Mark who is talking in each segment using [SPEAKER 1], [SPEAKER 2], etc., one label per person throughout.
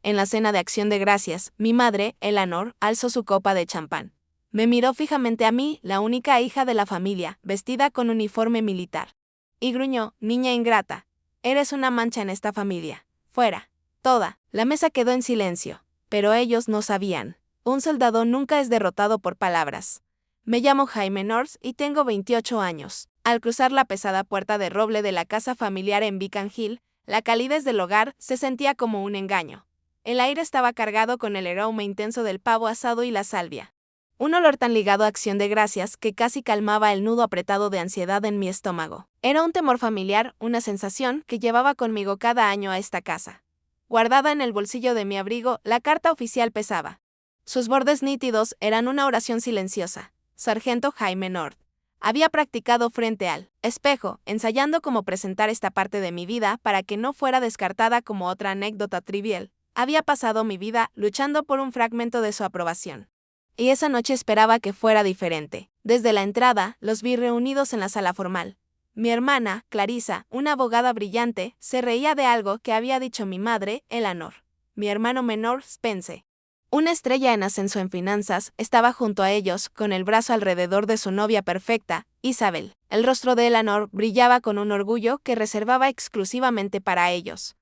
[SPEAKER 1] En la cena de Acción de Gracias, mi madre, Eleanor, alzó su copa de champán. Me miró fijamente a mí, la única hija de la familia, vestida con uniforme militar. Y gruñó: niña ingrata. Eres una mancha en esta familia. Fuera. Toda. La mesa quedó en silencio. Pero ellos no sabían. Un soldado nunca es derrotado por palabras. Me llamo Jaime North y tengo 28 años. Al cruzar la pesada puerta de roble de la casa familiar en Beacon Hill, la calidez del hogar se sentía como un engaño. El aire estaba cargado con el aroma intenso del pavo asado y la salvia. Un olor tan ligado a Acción de Gracias que casi calmaba el nudo apretado de ansiedad en mi estómago. Era un temor familiar, una sensación que llevaba conmigo cada año a esta casa. Guardada en el bolsillo de mi abrigo, la carta oficial pesaba. Sus bordes nítidos eran una oración silenciosa. Sargento Jaime North. Había practicado frente al espejo, ensayando cómo presentar esta parte de mi vida para que no fuera descartada como otra anécdota trivial. Había pasado mi vida luchando por un fragmento de su aprobación. Y esa noche esperaba que fuera diferente. Desde la entrada, los vi reunidos en la sala formal. Mi hermana, Clarissa, una abogada brillante, se reía de algo que había dicho mi madre, Eleanor. Mi hermano menor, Spence, una estrella en ascenso en finanzas, estaba junto a ellos, con el brazo alrededor de su novia perfecta, Isabel. El rostro de Eleanor brillaba con un orgullo que reservaba exclusivamente para ellos.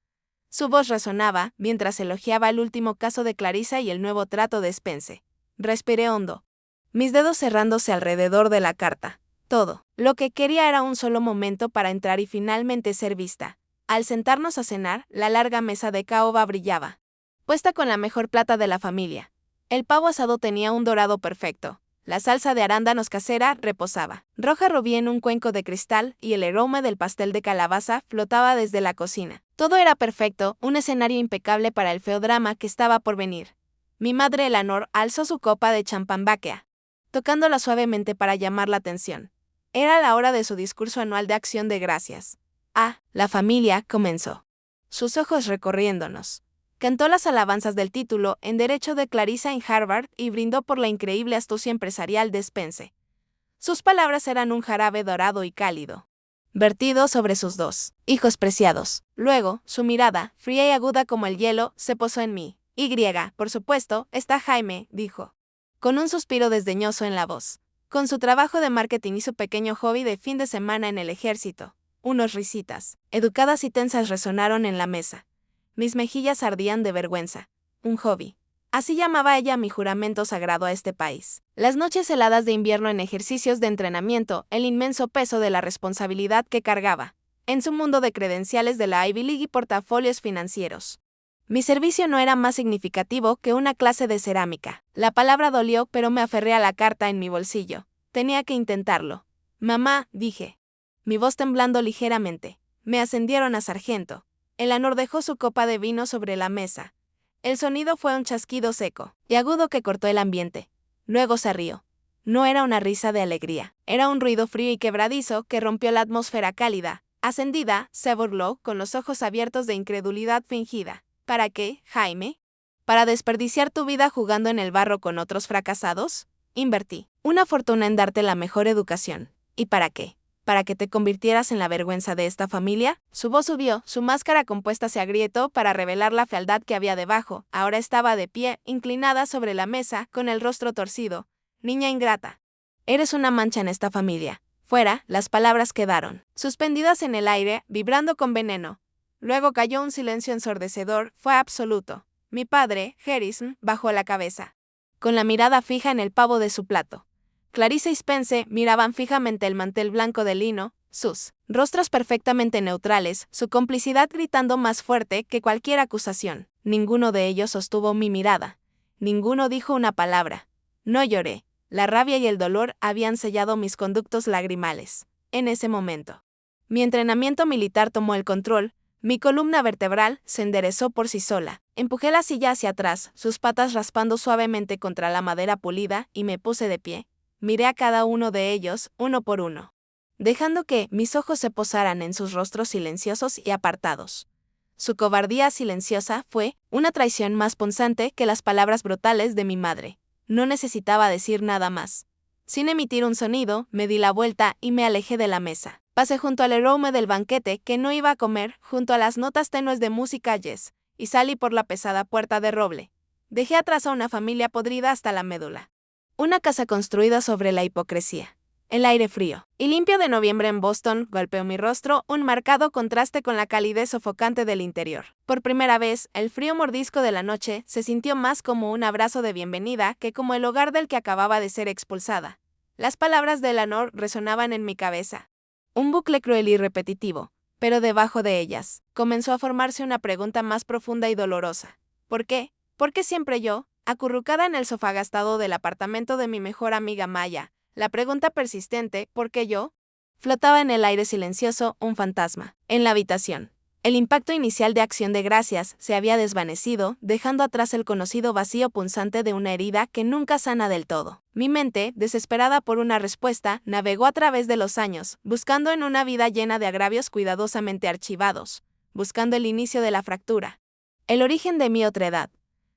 [SPEAKER 1] Su voz resonaba mientras elogiaba el último caso de Clarissa y el nuevo trato de Spence. Respiré hondo, mis dedos cerrándose alrededor de la carta. Todo lo que quería era un solo momento para entrar y finalmente ser vista. Al sentarnos a cenar, la larga mesa de caoba brillaba, puesta con la mejor plata de la familia. El pavo asado tenía un dorado perfecto. La salsa de arándanos casera reposaba, roja rubí en un cuenco de cristal, y el aroma del pastel de calabaza flotaba desde la cocina. Todo era perfecto, un escenario impecable para el feo drama que estaba por venir. Mi madre Eleanor alzó su copa de champán Baquea, tocándola suavemente para llamar la atención. Era la hora de su discurso anual de Acción de Gracias. La familia comenzó. Sus ojos recorriéndonos. Cantó las alabanzas del título en Derecho de Clarissa en Harvard y brindó por la increíble astucia empresarial de Spence. Sus palabras eran un jarabe dorado y cálido, vertido sobre sus dos hijos preciados. Luego, su mirada, fría y aguda como el hielo, se posó en mí. Por supuesto, está Jaime, dijo, con un suspiro desdeñoso en la voz. Con su trabajo de marketing y su pequeño hobby de fin de semana en el ejército. Unos risitas, educadas y tensas resonaron en la mesa. Mis mejillas ardían de vergüenza. Un hobby. Así llamaba ella mi juramento sagrado a este país. Las noches heladas de invierno en ejercicios de entrenamiento, el inmenso peso de la responsabilidad que cargaba. En su mundo de credenciales de la Ivy League y portafolios financieros. Mi servicio no era más significativo que una clase de cerámica. La palabra dolió, pero me aferré a la carta en mi bolsillo. Tenía que intentarlo. Mamá, dije. Mi voz temblando ligeramente. Me ascendieron a sargento. Eleanor dejó su copa de vino sobre la mesa. El sonido fue un chasquido seco y agudo que cortó el ambiente. Luego se rió. No era una risa de alegría. Era un ruido frío y quebradizo que rompió la atmósfera cálida. Ascendida, se burló, con los ojos abiertos de incredulidad fingida. ¿Para qué, Jaime? ¿Para desperdiciar tu vida jugando en el barro con otros fracasados? Invertí una fortuna en darte la mejor educación. ¿Y para qué? ¿Para que te convirtieras en la vergüenza de esta familia? Su voz subió, su máscara compuesta se agrietó para revelar la fealdad que había debajo. Ahora estaba de pie, inclinada sobre la mesa, con el rostro torcido. Niña ingrata. Eres una mancha en esta familia. Fuera, las palabras quedaron, suspendidas en el aire, vibrando con veneno. Luego cayó un silencio ensordecedor, fue absoluto. Mi padre, Harrison, bajó la cabeza, con la mirada fija en el pavo de su plato. Clarissa y Spence miraban fijamente el mantel blanco de lino, sus rostros perfectamente neutrales, su complicidad gritando más fuerte que cualquier acusación. Ninguno de ellos sostuvo mi mirada. Ninguno dijo una palabra. No lloré. La rabia y el dolor habían sellado mis conductos lagrimales. En ese momento, mi entrenamiento militar tomó el control. Mi columna vertebral se enderezó por sí sola. Empujé la silla hacia atrás, sus patas raspando suavemente contra la madera pulida, y me puse de pie. Miré a cada uno de ellos, uno por uno, dejando que mis ojos se posaran en sus rostros silenciosos y apartados. Su cobardía silenciosa fue una traición más punzante que las palabras brutales de mi madre. No necesitaba decir nada más. Sin emitir un sonido, me di la vuelta y me alejé de la mesa. Pasé junto al aroma del banquete que no iba a comer, junto a las notas tenues de música jazz, y salí por la pesada puerta de roble. Dejé atrás a una familia podrida hasta la médula. Una casa construida sobre la hipocresía. El aire frío y limpio de noviembre en Boston golpeó mi rostro, un marcado contraste con la calidez sofocante del interior. Por primera vez, el frío mordisco de la noche se sintió más como un abrazo de bienvenida que como el hogar del que acababa de ser expulsada. Las palabras de Eleanor resonaban en mi cabeza. Un bucle cruel y repetitivo, pero debajo de ellas, comenzó a formarse una pregunta más profunda y dolorosa. ¿Por qué? ¿Por qué siempre yo, acurrucada en el sofá gastado del apartamento de mi mejor amiga Maya? La pregunta persistente, ¿por qué yo? Flotaba en el aire silencioso un fantasma. En la habitación. El impacto inicial de Acción de Gracias se había desvanecido, dejando atrás el conocido vacío punzante de una herida que nunca sana del todo. Mi mente, desesperada por una respuesta, navegó a través de los años, buscando en una vida llena de agravios cuidadosamente archivados, buscando el inicio de la fractura. El origen de mi otredad.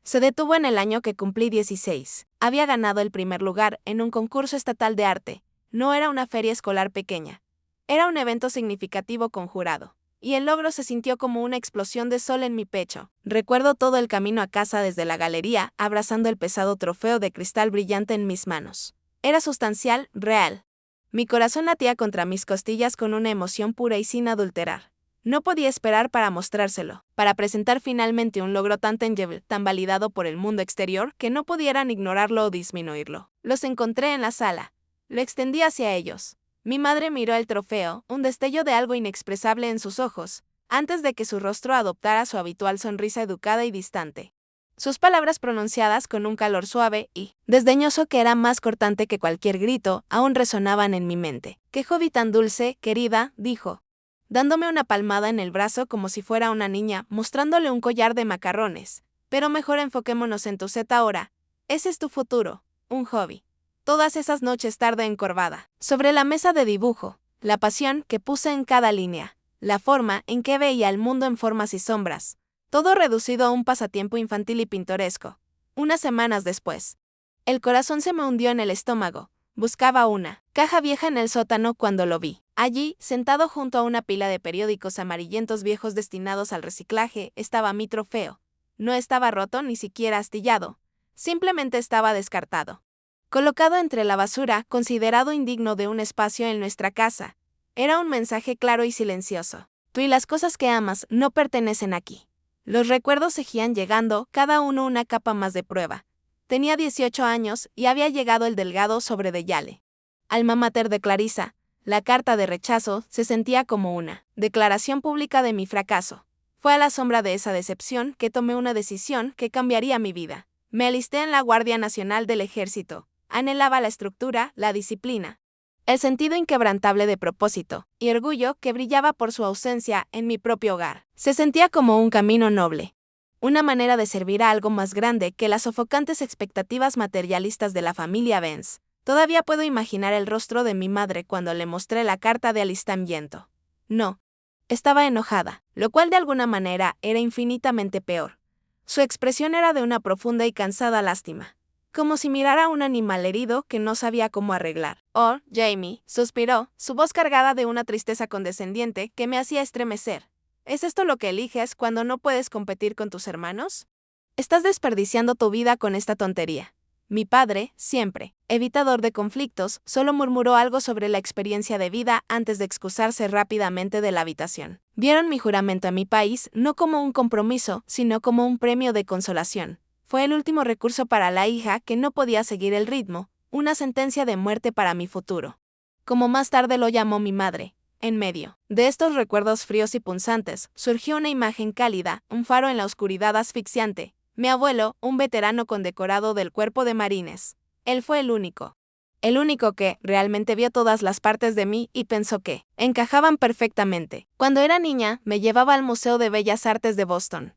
[SPEAKER 1] Se detuvo en el año que cumplí 16. Había ganado el primer lugar en un concurso estatal de arte. No era una feria escolar pequeña. Era un evento significativo con jurado. Y el logro se sintió como una explosión de sol en mi pecho. Recuerdo todo el camino a casa desde la galería, abrazando el pesado trofeo de cristal brillante en mis manos. Era sustancial, real. Mi corazón latía contra mis costillas con una emoción pura y sin adulterar. No podía esperar para mostrárselo, para presentar finalmente un logro tan tangible, tan validado por el mundo exterior, que no pudieran ignorarlo o disminuirlo. Los encontré en la sala. Lo extendí hacia ellos. Mi madre miró el trofeo, un destello de algo inexpresable en sus ojos, antes de que su rostro adoptara su habitual sonrisa educada y distante. Sus palabras pronunciadas con un calor suave y desdeñoso que era más cortante que cualquier grito, aún resonaban en mi mente. «Qué hobby tan dulce, querida», dijo, dándome una palmada en el brazo como si fuera una niña, mostrándole un collar de macarrones. Pero mejor enfoquémonos en tu set ahora. Ese es tu futuro, un hobby. Todas esas noches tarde encorvada, sobre la mesa de dibujo, la pasión que puse en cada línea, la forma en que veía el mundo en formas y sombras, todo reducido a un pasatiempo infantil y pintoresco. Unas semanas después, el corazón se me hundió en el estómago. Buscaba una caja vieja en el sótano cuando lo vi. Allí, sentado junto a una pila de periódicos amarillentos viejos destinados al reciclaje, estaba mi trofeo. No estaba roto ni siquiera astillado. Simplemente estaba descartado. Colocado entre la basura, considerado indigno de un espacio en nuestra casa. Era un mensaje claro y silencioso. Tú y las cosas que amas no pertenecen aquí. Los recuerdos seguían llegando, cada uno una capa más de prueba. Tenía 18 años y había llegado el delgado sobre de Yale. Alma mater de Clarissa, la carta de rechazo se sentía como una declaración pública de mi fracaso. Fue a la sombra de esa decepción que tomé una decisión que cambiaría mi vida. Me alisté en la Guardia Nacional del Ejército. Anhelaba la estructura, la disciplina, el sentido inquebrantable de propósito y orgullo que brillaba por su ausencia en mi propio hogar. Se sentía como un camino noble. Una manera de servir a algo más grande que las sofocantes expectativas materialistas de la familia Benz. Todavía puedo imaginar el rostro de mi madre cuando le mostré la carta de alistamiento. No. Estaba enojada, lo cual de alguna manera era infinitamente peor. Su expresión era de una profunda y cansada lástima. Como si mirara a un animal herido que no sabía cómo arreglar. «Oh, Jamie», suspiró, su voz cargada de una tristeza condescendiente que me hacía estremecer. ¿Es esto lo que eliges cuando no puedes competir con tus hermanos? Estás desperdiciando tu vida con esta tontería. Mi padre, siempre evitador de conflictos, solo murmuró algo sobre la experiencia de vida antes de excusarse rápidamente de la habitación. Vieron mi juramento a mi país no como un compromiso, sino como un premio de consolación. Fue el último recurso para la hija que no podía seguir el ritmo, una sentencia de muerte para mi futuro. Como más tarde lo llamó mi madre. En medio de estos recuerdos fríos y punzantes, surgió una imagen cálida, un faro en la oscuridad asfixiante. Mi abuelo, un veterano condecorado del Cuerpo de Marines. Él fue el único que realmente vio todas las partes de mí y pensó que encajaban perfectamente. Cuando era niña, me llevaba al Museo de Bellas Artes de Boston,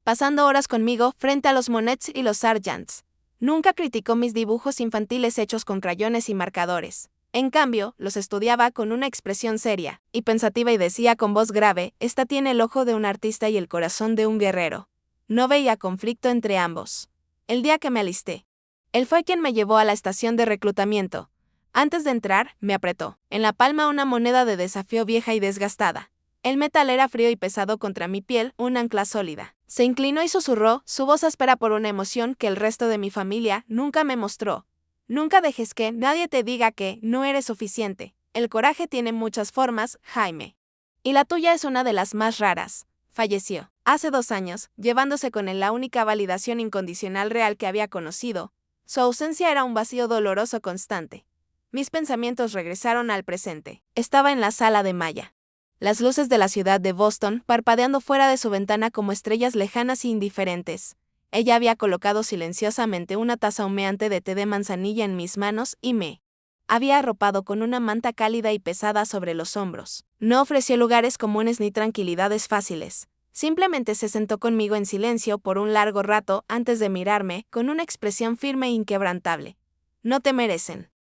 [SPEAKER 1] pasando horas conmigo frente a los Monets y los Sargents. Nunca criticó mis dibujos infantiles hechos con crayones y marcadores. En cambio, los estudiaba con una expresión seria y pensativa y decía con voz grave, «Esta tiene el ojo de un artista y el corazón de un guerrero». No veía conflicto entre ambos. El día que me alisté, él fue quien me llevó a la estación de reclutamiento. Antes de entrar, me apretó en la palma una moneda de desafío vieja y desgastada. El metal era frío y pesado contra mi piel, un ancla sólida. Se inclinó y susurró, su voz áspera por una emoción que el resto de mi familia nunca me mostró. Nunca dejes que nadie te diga que no eres suficiente. El coraje tiene muchas formas, Jaime. Y la tuya es una de las más raras. Falleció hace 2 años, llevándose con él la única validación incondicional real que había conocido. Su ausencia era un vacío doloroso constante. Mis pensamientos regresaron al presente. Estaba en la sala de Maya. Las luces de la ciudad de Boston parpadeando fuera de su ventana como estrellas lejanas e indiferentes. Ella había colocado silenciosamente una taza humeante de té de manzanilla en mis manos y me había arropado con una manta cálida y pesada sobre los hombros. No ofreció lugares comunes ni tranquilidades fáciles. Simplemente se sentó conmigo en silencio por un largo rato antes de mirarme con una expresión firme e inquebrantable. No te merecen.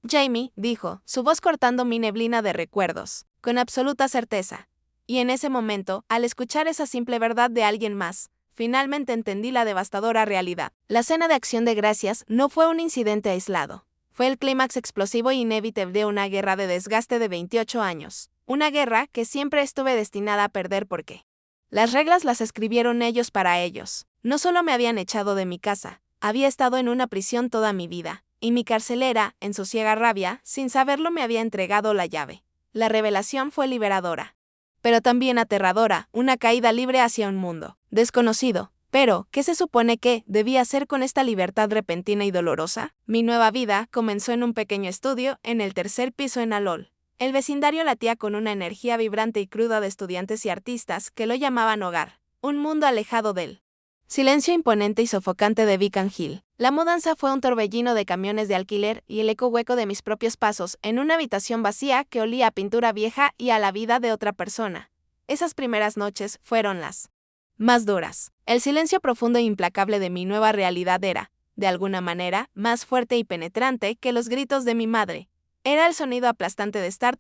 [SPEAKER 1] Jamie, dijo, su voz cortando mi neblina de recuerdos, con absoluta certeza. Y en ese momento, al escuchar esa simple verdad de alguien más, finalmente entendí la devastadora realidad. La cena de Acción de Gracias no fue un incidente aislado. Fue el clímax explosivo e inevitable de una guerra de desgaste de 28 años. Una guerra que siempre estuve destinada a perder porque las reglas las escribieron ellos para ellos. No solo me habían echado de mi casa, había estado en una prisión toda mi vida. Y mi carcelera, en su ciega rabia, sin saberlo me había entregado la llave. La revelación fue liberadora. Pero también aterradora, una caída libre hacia un mundo desconocido. Pero, ¿qué se supone que debía hacer con esta libertad repentina y dolorosa? Mi nueva vida comenzó en un pequeño estudio, en el 3er piso en Alol. El vecindario latía con una energía vibrante y cruda de estudiantes y artistas que lo llamaban hogar. Un mundo alejado del silencio imponente y sofocante de Beacon Hill. La mudanza fue un torbellino de camiones de alquiler y el eco hueco de mis propios pasos en una habitación vacía que olía a pintura vieja y a la vida de otra persona. Esas primeras noches fueron las más duras. El silencio profundo e implacable de mi nueva realidad era, de alguna manera, más fuerte y penetrante que los gritos de mi madre. Era el sonido aplastante de estar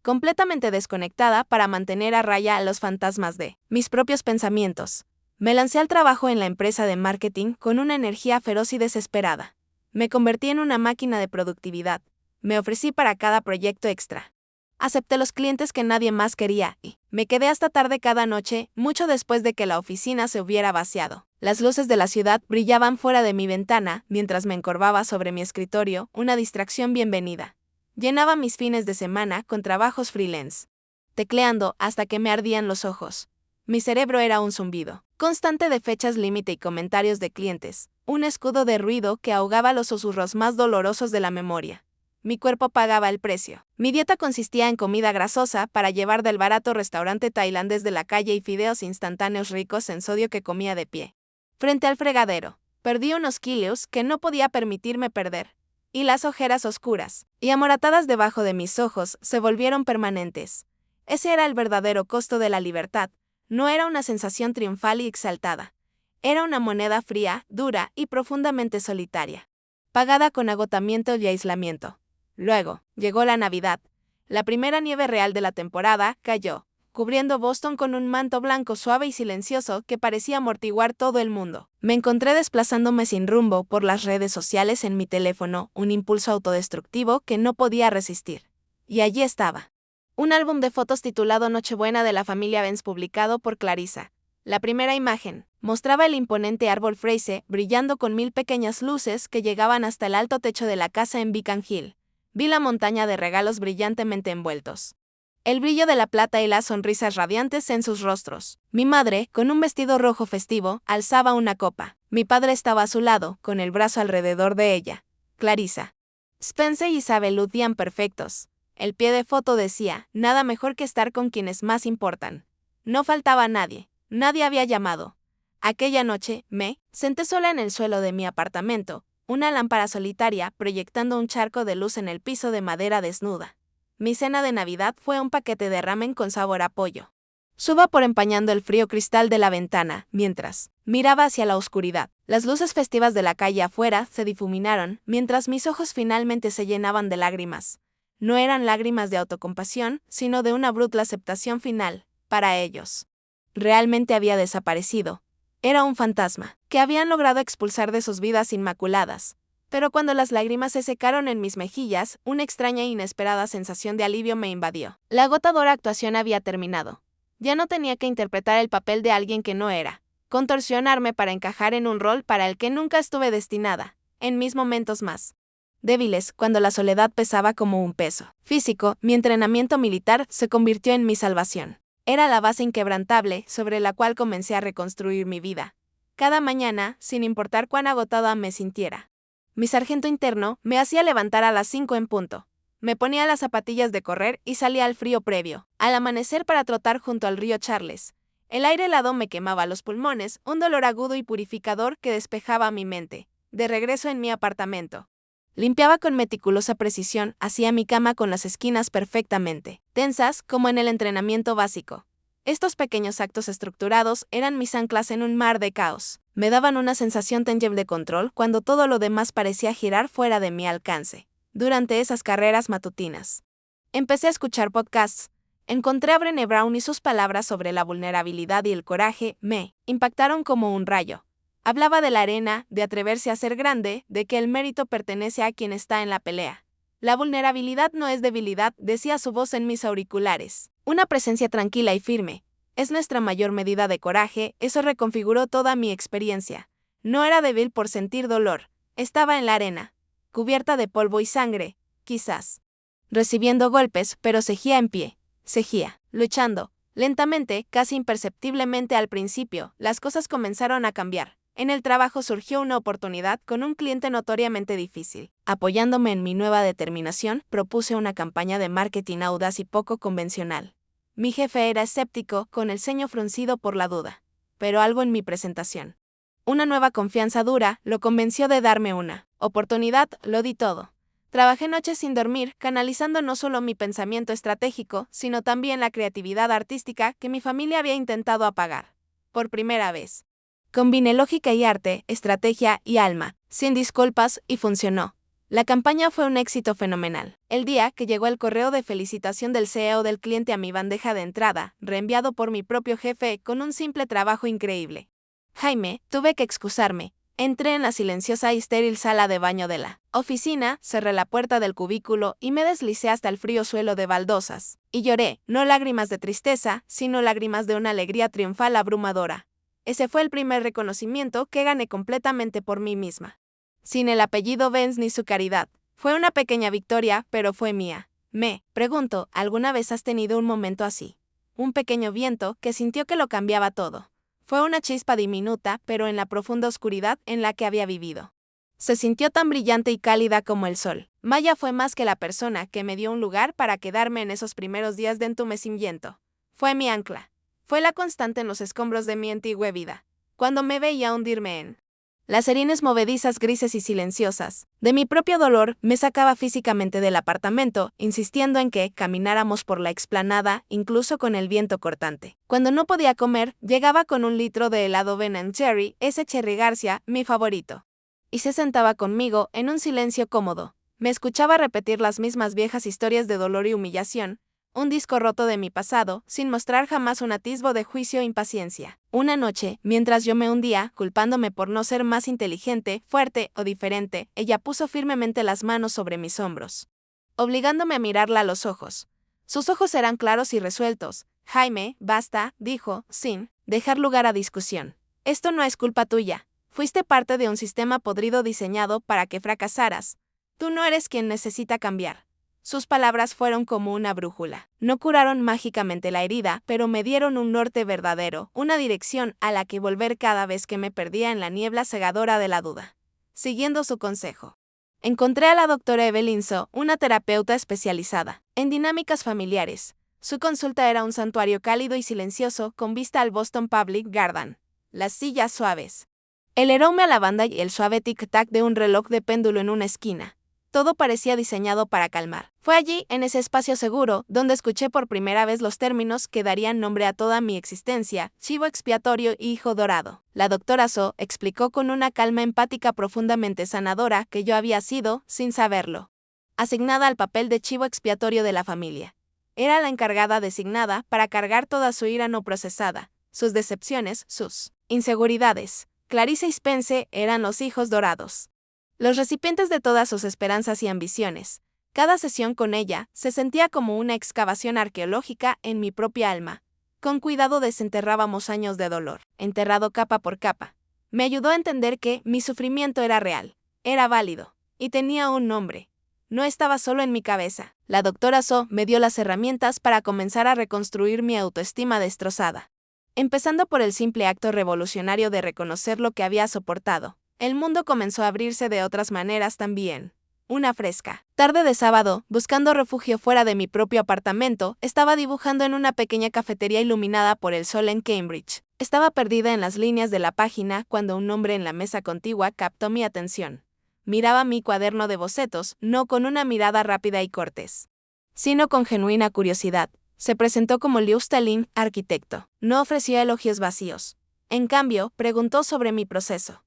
[SPEAKER 1] completamente desconectada para mantener a raya a los fantasmas de mis propios pensamientos. Me lancé al trabajo en la empresa de marketing con una energía feroz y desesperada. Me convertí en una máquina de productividad. Me ofrecí para cada proyecto extra. Acepté los clientes que nadie más quería y me quedé hasta tarde cada noche, mucho después de que la oficina se hubiera vaciado. Las luces de la ciudad brillaban fuera de mi ventana mientras me encorvaba sobre mi escritorio, una distracción bienvenida. Llenaba mis fines de semana con trabajos freelance, tecleando hasta que me ardían los ojos. Mi cerebro era un zumbido constante de fechas límite y comentarios de clientes, un escudo de ruido que ahogaba los susurros más dolorosos de la memoria. Mi cuerpo pagaba el precio. Mi dieta consistía en comida grasosa para llevar del barato restaurante tailandés de la calle y fideos instantáneos ricos en sodio que comía de pie frente al fregadero. Perdí unos kilos que no podía permitirme perder, y las ojeras oscuras y amoratadas debajo de mis ojos se volvieron permanentes. Ese era el verdadero costo de la libertad. No era una sensación triunfal y exaltada. Era una moneda fría, dura y profundamente solitaria, pagada con agotamiento y aislamiento. Luego, llegó la Navidad. La primera nieve real de la temporada cayó, cubriendo Boston con un manto blanco suave y silencioso que parecía amortiguar todo el mundo. Me encontré desplazándome sin rumbo por las redes sociales en mi teléfono, un impulso autodestructivo que no podía resistir. Y allí estaba. Un álbum de fotos titulado Nochebuena de la familia Benz publicado por Clarissa. La primera imagen mostraba el imponente árbol Fraser brillando con 1000 pequeñas luces que llegaban hasta el alto techo de la casa en Beacon Hill. Vi la montaña de regalos brillantemente envueltos. El brillo de la plata y las sonrisas radiantes en sus rostros. Mi madre, con un vestido rojo festivo, alzaba una copa. Mi padre estaba a su lado, con el brazo alrededor de ella. Clarissa. Spencer y Isabel lucían perfectos. El pie de foto decía, nada mejor que estar con quienes más importan. No faltaba nadie. Nadie había llamado. Aquella noche, me senté sola en el suelo de mi apartamento, una lámpara solitaria proyectando un charco de luz en el piso de madera desnuda. Mi cena de Navidad fue un paquete de ramen con sabor a pollo. Su vapor empañando el frío cristal de la ventana, mientras miraba hacia la oscuridad. Las luces festivas de la calle afuera se difuminaron, mientras mis ojos finalmente se llenaban de lágrimas. No eran lágrimas de autocompasión, sino de una brutal aceptación final, para ellos. Realmente había desaparecido. Era un fantasma, que habían logrado expulsar de sus vidas inmaculadas. Pero cuando las lágrimas se secaron en mis mejillas, una extraña e inesperada sensación de alivio me invadió. La agotadora actuación había terminado. Ya no tenía que interpretar el papel de alguien que no era, contorsionarme para encajar en un rol para el que nunca estuve destinada, en mis momentos más débiles, cuando la soledad pesaba como un peso físico, mi entrenamiento militar se convirtió en mi salvación. Era la base inquebrantable sobre la cual comencé a reconstruir mi vida. Cada mañana, sin importar cuán agotada me sintiera. Mi sargento interno me hacía levantar a las 5 en punto. Me ponía las zapatillas de correr y salía al frío previo, al amanecer para trotar junto al río Charles. El aire helado me quemaba los pulmones, un dolor agudo y purificador que despejaba mi mente. De regreso en mi apartamento. Limpiaba con meticulosa precisión, hacía mi cama con las esquinas perfectamente tensas, como en el entrenamiento básico. Estos pequeños actos estructurados eran mis anclas en un mar de caos. Me daban una sensación tangible de control cuando todo lo demás parecía girar fuera de mi alcance. Durante esas carreras matutinas, empecé a escuchar podcasts. Encontré a Brené Brown y sus palabras sobre la vulnerabilidad y el coraje me impactaron como un rayo. Hablaba de la arena, de atreverse a ser grande, de que el mérito pertenece a quien está en la pelea. La vulnerabilidad no es debilidad, decía su voz en mis auriculares. Una presencia tranquila y firme. Es nuestra mayor medida de coraje, eso reconfiguró toda mi experiencia. No era débil por sentir dolor. Estaba en la arena, cubierta de polvo y sangre, quizás. Recibiendo golpes, pero seguía en pie. Seguía, luchando. Lentamente, casi imperceptiblemente al principio, las cosas comenzaron a cambiar. En el trabajo surgió una oportunidad con un cliente notoriamente difícil. Apoyándome en mi nueva determinación, propuse una campaña de marketing audaz y poco convencional. Mi jefe era escéptico, con el ceño fruncido por la duda. Pero algo en mi presentación. Una nueva confianza dura lo convenció de darme una oportunidad, lo di todo. Trabajé noches sin dormir, canalizando no solo mi pensamiento estratégico, sino también la creatividad artística que mi familia había intentado apagar. Por primera vez. Combiné lógica y arte, estrategia y alma, sin disculpas, y funcionó. La campaña fue un éxito fenomenal. El día que llegó el correo de felicitación del CEO del cliente a mi bandeja de entrada, reenviado por mi propio jefe con un simple trabajo increíble. Jaime, tuve que excusarme. Entré en la silenciosa y estéril sala de baño de la oficina, cerré la puerta del cubículo y me deslicé hasta el frío suelo de baldosas. Y lloré, no lágrimas de tristeza, sino lágrimas de una alegría triunfal abrumadora. Ese fue el primer reconocimiento que gané completamente por mí misma. Sin el apellido Benz ni su caridad. Fue una pequeña victoria, pero fue mía. Me pregunto, ¿alguna vez has tenido un momento así? Un pequeño viento que sintió que lo cambiaba todo. Fue una chispa diminuta, pero en la profunda oscuridad en la que había vivido. Se sintió tan brillante y cálida como el sol. Maya fue más que la persona que me dio un lugar para quedarme en esos primeros días de entumecimiento. Fue mi ancla. Fue la constante en los escombros de mi antigua vida, cuando me veía hundirme en las serines movedizas grises y silenciosas. De mi propio dolor, me sacaba físicamente del apartamento, insistiendo en que camináramos por la explanada, incluso con el viento cortante. Cuando no podía comer, llegaba con un litro de helado Ben & Jerry, ese Cherry Garcia, mi favorito. Y se sentaba conmigo, en un silencio cómodo. Me escuchaba repetir las mismas viejas historias de dolor y humillación, un disco roto de mi pasado, sin mostrar jamás un atisbo de juicio e impaciencia. Una noche, mientras yo me hundía, culpándome por no ser más inteligente, fuerte o diferente, ella puso firmemente las manos sobre mis hombros, obligándome a mirarla a los ojos. Sus ojos eran claros y resueltos. Jaime, basta, dijo, sin dejar lugar a discusión. Esto no es culpa tuya. Fuiste parte de un sistema podrido diseñado para que fracasaras. Tú no eres quien necesita cambiar. Sus palabras fueron como una brújula. No curaron mágicamente la herida, pero me dieron un norte verdadero, una dirección a la que volver cada vez que me perdía en la niebla cegadora de la duda. Siguiendo su consejo, encontré a la doctora Evelyn So, una terapeuta especializada en dinámicas familiares. Su consulta era un santuario cálido y silencioso con vista al Boston Public Garden. Las sillas suaves, el aroma a lavanda y el suave tic-tac de un reloj de péndulo en una esquina. Todo parecía diseñado para calmar. Fue allí, en ese espacio seguro, donde escuché por primera vez los términos que darían nombre a toda mi existencia: chivo expiatorio y hijo dorado. La doctora So explicó con una calma empática profundamente sanadora que yo había sido, sin saberlo, asignada al papel de chivo expiatorio de la familia. Era la encargada designada para cargar toda su ira no procesada, sus decepciones, sus inseguridades. Clarice y Spence eran los hijos dorados, los recipientes de todas sus esperanzas y ambiciones. Cada sesión con ella se sentía como una excavación arqueológica en mi propia alma. Con cuidado desenterrábamos años de dolor, enterrado capa por capa. Me ayudó a entender que mi sufrimiento era real, era válido, y tenía un nombre. No estaba solo en mi cabeza. La doctora So me dio las herramientas para comenzar a reconstruir mi autoestima destrozada. Empezando por el simple acto revolucionario de reconocer lo que había soportado, el mundo comenzó a abrirse de otras maneras también. Una fresca tarde de sábado, buscando refugio fuera de mi propio apartamento, estaba dibujando en una pequeña cafetería iluminada por el sol en Cambridge. Estaba perdida en las líneas de la página cuando un hombre en la mesa contigua captó mi atención. Miraba mi cuaderno de bocetos, no con una mirada rápida y cortés, sino con genuina curiosidad. Se presentó como Liu Stalin, arquitecto. No ofreció elogios vacíos. En cambio, preguntó sobre mi proceso.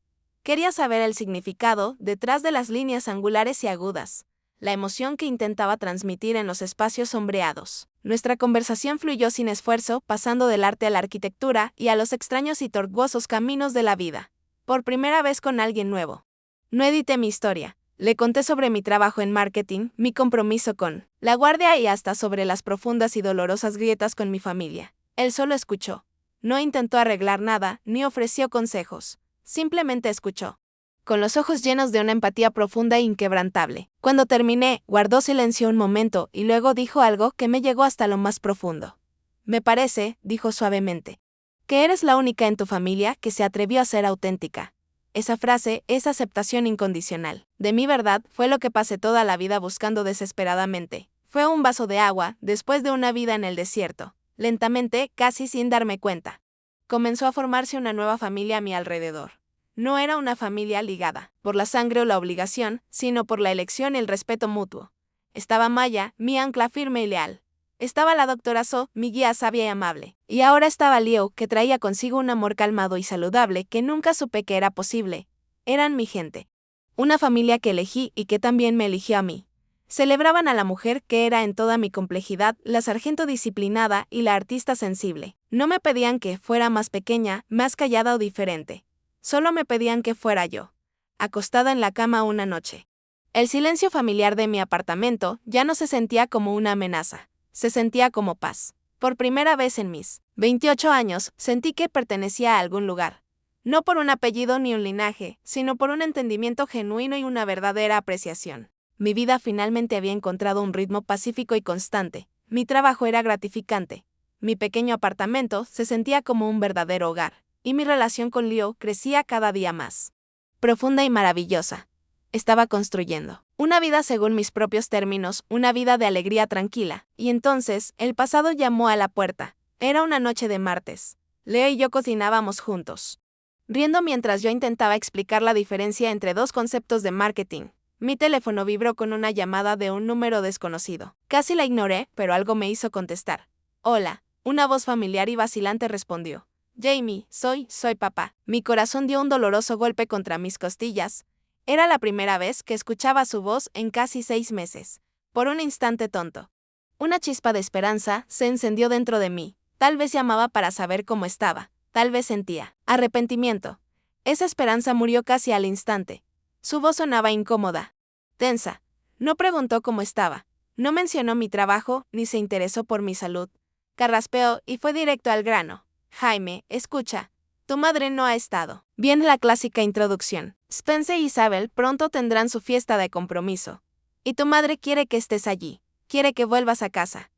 [SPEAKER 1] Quería saber el significado detrás de las líneas angulares y agudas, la emoción que intentaba transmitir en los espacios sombreados. Nuestra conversación fluyó sin esfuerzo, pasando del arte a la arquitectura y a los extraños y tortuosos caminos de la vida. Por primera vez con alguien nuevo. No edité mi historia. Le conté sobre mi trabajo en marketing, mi compromiso con la guardia y hasta sobre las profundas y dolorosas grietas con mi familia. Él solo escuchó. No intentó arreglar nada, ni ofreció consejos. Simplemente escuchó. Con los ojos llenos de una empatía profunda e inquebrantable. Cuando terminé, guardó silencio un momento y luego dijo algo que me llegó hasta lo más profundo. Me parece, dijo suavemente, que eres la única en tu familia que se atrevió a ser auténtica. Esa frase es aceptación incondicional. De mi verdad fue lo que pasé toda la vida buscando desesperadamente. Fue un vaso de agua después de una vida en el desierto. Lentamente, casi sin darme cuenta, comenzó a formarse una nueva familia a mi alrededor. No era una familia ligada por la sangre o la obligación, sino por la elección y el respeto mutuo. Estaba Maya, mi ancla firme y leal. Estaba la doctora So, mi guía sabia y amable. Y ahora estaba Liu, que traía consigo un amor calmado y saludable que nunca supe que era posible. Eran mi gente. Una familia que elegí y que también me eligió a mí. Celebraban a la mujer que era en toda mi complejidad, la sargento disciplinada y la artista sensible. No me pedían que fuera más pequeña, más callada o diferente. Solo me pedían que fuera yo. Acostada en la cama una noche. El silencio familiar de mi apartamento ya no se sentía como una amenaza. Se sentía como paz. Por primera vez en mis 28 años, sentí que pertenecía a algún lugar. No por un apellido ni un linaje, sino por un entendimiento genuino y una verdadera apreciación. Mi vida finalmente había encontrado un ritmo pacífico y constante. Mi trabajo era gratificante. Mi pequeño apartamento se sentía como un verdadero hogar, y mi relación con Liu crecía cada día más. Profunda y maravillosa. Estaba construyendo una vida según mis propios términos, una vida de alegría tranquila, y entonces, el pasado llamó a la puerta. Era una noche de martes. Leo y yo cocinábamos juntos, riendo mientras yo intentaba explicar la diferencia entre dos conceptos de marketing. Mi teléfono vibró con una llamada de un número desconocido. Casi la ignoré, pero algo me hizo contestar. Hola, una voz familiar y vacilante respondió. Jamie, soy papá. Mi corazón dio un doloroso golpe contra mis costillas. Era la primera vez que escuchaba su voz en casi 6 meses. Por un instante tonto. Una chispa de esperanza se encendió dentro de mí. Tal vez llamaba para saber cómo estaba. Tal vez sentía arrepentimiento. Esa esperanza murió casi al instante. Su voz sonaba incómoda, tensa. No preguntó cómo estaba. No mencionó mi trabajo, ni se interesó por mi salud. Carraspeó y fue directo al grano. Jaime, escucha. Tu madre no ha estado. Viene la clásica introducción. Spence y Isabel pronto tendrán su fiesta de compromiso. Y tu madre quiere que estés allí. Quiere que vuelvas a casa.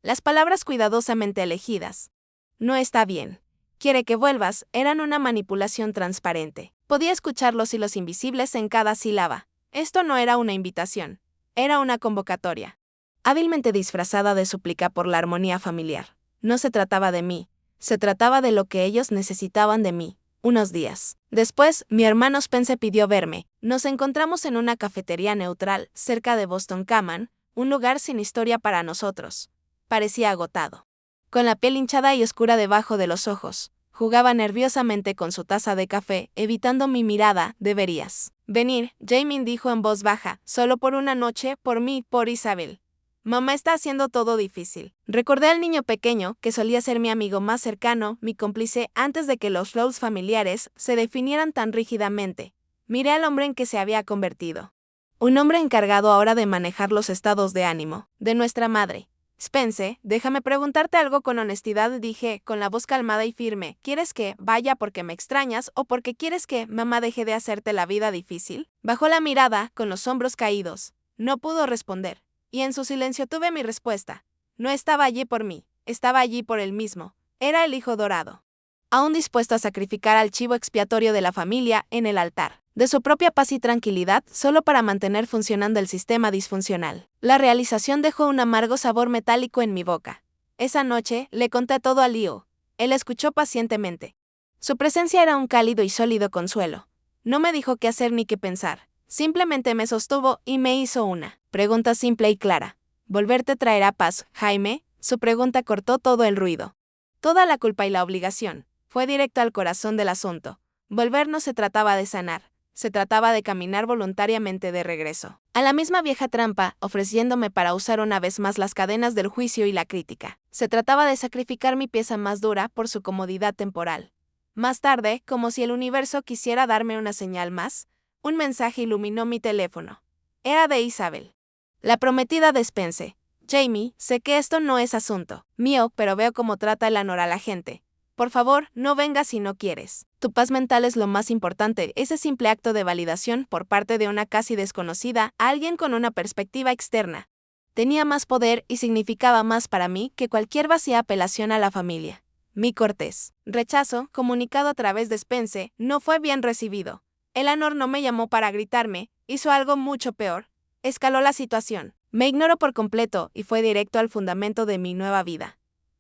[SPEAKER 1] Las palabras cuidadosamente elegidas. No está bien. Quiere que vuelvas eran una manipulación transparente. Podía escuchar los hilos invisibles en cada sílaba. Esto no era una invitación. Era una convocatoria. Hábilmente disfrazada de súplica por la armonía familiar. No se trataba de mí. Se trataba de lo que ellos necesitaban de mí. Unos días después, mi hermano Spence pidió verme. Nos encontramos en una cafetería neutral, cerca de Boston Common, un lugar sin historia para nosotros. Parecía agotado. Con la piel hinchada y oscura debajo de los ojos, jugaba nerviosamente con su taza de café, evitando mi mirada. Deberías venir, Jamie dijo en voz baja, solo por una noche, por mí, por Isabel. Mamá está haciendo todo difícil. Recordé al niño pequeño, que solía ser mi amigo más cercano, mi cómplice, antes de que los roles familiares se definieran tan rígidamente. Miré al hombre en que se había convertido. Un hombre encargado ahora de manejar los estados de ánimo de nuestra madre. Spence, déjame preguntarte algo con honestidad, dije, con la voz calmada y firme. ¿Quieres que vaya porque me extrañas o porque quieres que mamá deje de hacerte la vida difícil? Bajó la mirada, con los hombros caídos. No pudo responder. Y en su silencio tuve mi respuesta. No estaba allí por mí, estaba allí por él mismo. Era el hijo dorado. Aún dispuesto a sacrificar al chivo expiatorio de la familia en el altar de su propia paz y tranquilidad solo para mantener funcionando el sistema disfuncional. La realización dejó un amargo sabor metálico en mi boca. Esa noche le conté todo a Leo. Él escuchó pacientemente. Su presencia era un cálido y sólido consuelo. No me dijo qué hacer ni qué pensar. Simplemente me sostuvo y me hizo una pregunta simple y clara. ¿Volverte traerá paz, Jaime? Su pregunta cortó todo el ruido. Toda la culpa y la obligación. Fue directo al corazón del asunto. Volver no se trataba de sanar. Se trataba de caminar voluntariamente de regreso a la misma vieja trampa, ofreciéndome para usar una vez más las cadenas del juicio y la crítica. Se trataba de sacrificar mi pieza más dura por su comodidad temporal. Más tarde, como si el universo quisiera darme una señal más, un mensaje iluminó mi teléfono. Era de Isabel, la prometida de Spence. Jamie, sé que esto no es asunto mío, pero veo cómo trata Eleanor a la gente. Por favor, no vengas si no quieres. Tu paz mental es lo más importante. Ese simple acto de validación por parte de una casi desconocida, alguien con una perspectiva externa, tenía más poder y significaba más para mí que cualquier vacía apelación a la familia. Mi cortés rechazo, comunicado a través de Spence, no fue bien recibido. Eleanor no me llamó para gritarme, hizo algo mucho peor. Escaló la situación. Me ignoró por completo y fue directo al fundamento de mi nueva vida.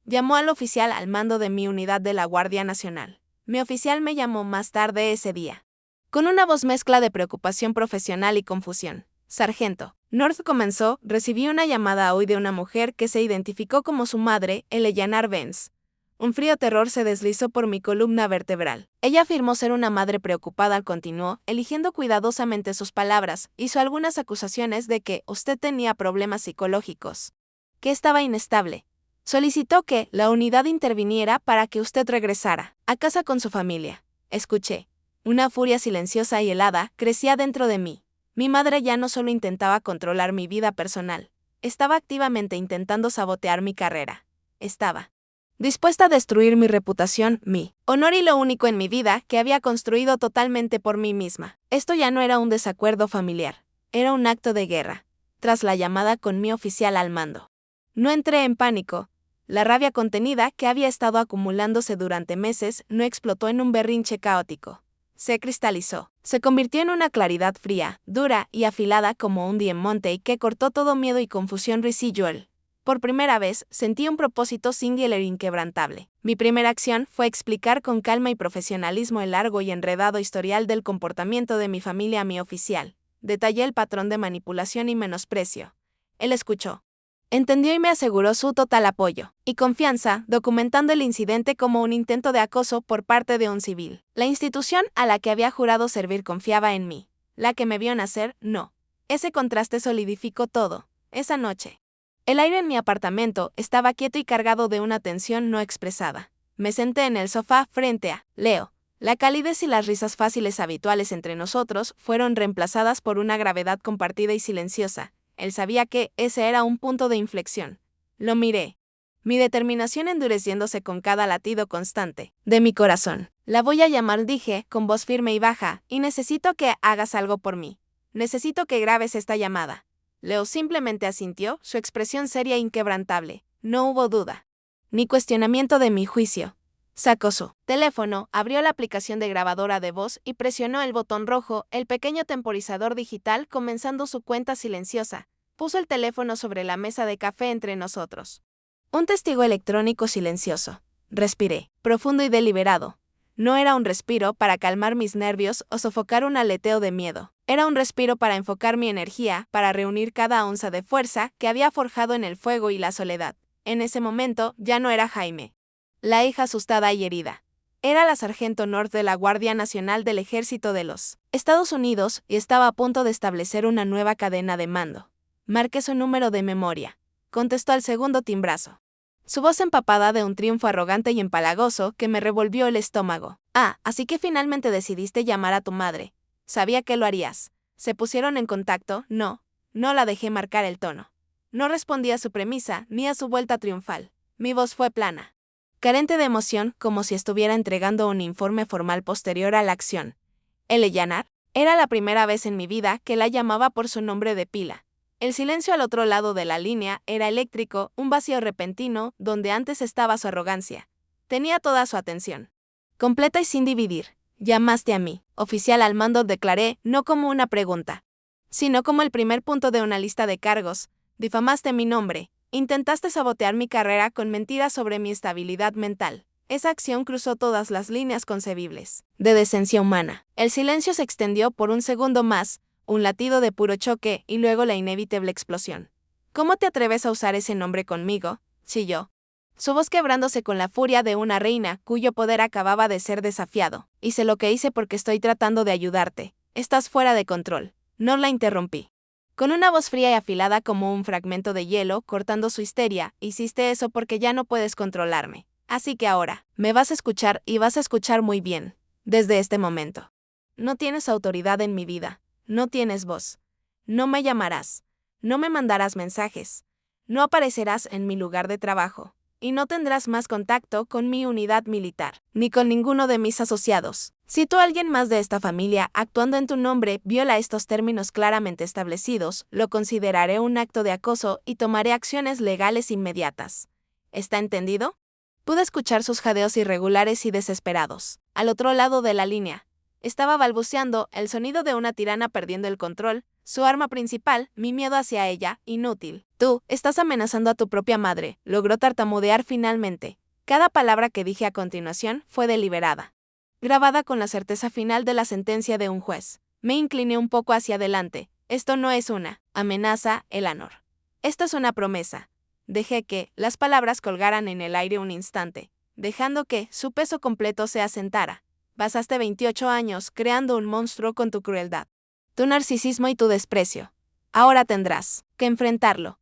[SPEAKER 1] Llamó al oficial al mando de mi unidad de la Guardia Nacional. Mi oficial me llamó más tarde ese día, con una voz mezcla de preocupación profesional y confusión. Sargento, North comenzó, recibí una llamada hoy de una mujer que se identificó como su madre, Eleanor Vance. Un frío terror se deslizó por mi columna vertebral. Ella afirmó ser una madre preocupada, continuó, eligiendo cuidadosamente sus palabras, hizo algunas acusaciones de que usted tenía problemas psicológicos, que estaba inestable. Solicitó que la unidad interviniera para que usted regresara a casa con su familia. Escuché. Una furia silenciosa y helada crecía dentro de mí. Mi madre ya no solo intentaba controlar mi vida personal, estaba activamente intentando sabotear mi carrera. Estaba dispuesta a destruir mi reputación, mi honor y lo único en mi vida que había construido totalmente por mí misma. Esto ya no era un desacuerdo familiar, era un acto de guerra. Tras la llamada con mi oficial al mando, no entré en pánico. La rabia contenida que había estado acumulándose durante meses no explotó en un berrinche caótico. Se cristalizó. Se convirtió en una claridad fría, dura y afilada como un diamante que cortó todo miedo y confusión residual. Por primera vez, sentí un propósito singular e inquebrantable. Mi primera acción fue explicar con calma y profesionalismo el largo y enredado historial del comportamiento de mi familia a mi oficial. Detallé el patrón de manipulación y menosprecio. Él escuchó. Entendió y me aseguró su total apoyo y confianza, documentando el incidente como un intento de acoso por parte de un civil. La institución a la que había jurado servir confiaba en mí. La que me vio nacer, no. Ese contraste solidificó todo. Esa noche, el aire en mi apartamento estaba quieto y cargado de una tensión no expresada. Me senté en el sofá frente a Leo. La calidez y las risas fáciles habituales entre nosotros fueron reemplazadas por una gravedad compartida y silenciosa. Él sabía que ese era un punto de inflexión. Lo miré. Mi determinación endureciéndose con cada latido constante de mi corazón. La voy a llamar, dije, con voz firme y baja, y necesito que hagas algo por mí. Necesito que grabes esta llamada. Leo simplemente asintió, su expresión seria e inquebrantable. No hubo duda, ni cuestionamiento de mi juicio. Sacó su teléfono, abrió la aplicación de grabadora de voz y presionó el botón rojo, el pequeño temporizador digital comenzando su cuenta silenciosa. Puso el teléfono sobre la mesa de café entre nosotros. Un testigo electrónico silencioso. Respiré, profundo y deliberado. No era un respiro para calmar mis nervios o sofocar un aleteo de miedo. Era un respiro para enfocar mi energía, para reunir cada onza de fuerza que había forjado en el fuego y la soledad. En ese momento ya no era Jaime, la hija asustada y herida. Era la sargento North de la Guardia Nacional del Ejército de los Estados Unidos y estaba a punto de establecer una nueva cadena de mando. Marqué su número de memoria. Contestó al segundo timbrazo. Su voz empapada de un triunfo arrogante y empalagoso que me revolvió el estómago. Ah, así que finalmente decidiste llamar a tu madre. Sabía que lo harías. ¿Se pusieron en contacto? No la dejé marcar el tono. No respondí a su premisa ni a su vuelta triunfal. Mi voz fue plana, carente de emoción, como si estuviera entregando un informe formal posterior a la acción. Eleanor. Era la primera vez en mi vida que la llamaba por su nombre de pila. El silencio al otro lado de la línea era eléctrico, un vacío repentino, donde antes estaba su arrogancia. Tenía toda su atención. Completa y sin dividir. Llamaste a mí, oficial al mando, declaré, no como una pregunta, sino como el primer punto de una lista de cargos. Difamaste mi nombre. Intentaste sabotear mi carrera con mentiras sobre mi estabilidad mental. Esa acción cruzó todas las líneas concebibles de decencia humana. El silencio se extendió por un segundo más, un latido de puro choque y luego la inevitable explosión. ¿Cómo te atreves a usar ese nombre conmigo? Chilló. Su voz quebrándose con la furia de una reina cuyo poder acababa de ser desafiado. Hice lo que hice porque estoy tratando de ayudarte. Estás fuera de control. No la interrumpí. Con una voz fría y afilada como un fragmento de hielo cortando su histeria, hiciste eso porque ya no puedes controlarme. Así que ahora, me vas a escuchar y vas a escuchar muy bien. Desde este momento. No tienes autoridad en mi vida. No tienes voz. No me llamarás. No me mandarás mensajes. No aparecerás en mi lugar de trabajo. Y no tendrás más contacto con mi unidad militar, ni con ninguno de mis asociados. Si tú, alguien más de esta familia, actuando en tu nombre, viola estos términos claramente establecidos, lo consideraré un acto de acoso y tomaré acciones legales inmediatas. ¿Está entendido? Pude escuchar sus jadeos irregulares y desesperados. Al otro lado de la línea, estaba balbuceando, el sonido de una tirana perdiendo el control, su arma principal, mi miedo hacia ella, inútil. Tú, estás amenazando a tu propia madre, logró tartamudear finalmente. Cada palabra que dije a continuación fue deliberada, grabada con la certeza final de la sentencia de un juez. Me incliné un poco hacia adelante. Esto no es una amenaza, Eleanor. Esto es una promesa. Dejé que las palabras colgaran en el aire un instante, dejando que su peso completo se asentara. Pasaste 28 años creando un monstruo con tu crueldad, tu narcisismo y tu desprecio. Ahora tendrás que enfrentarlo.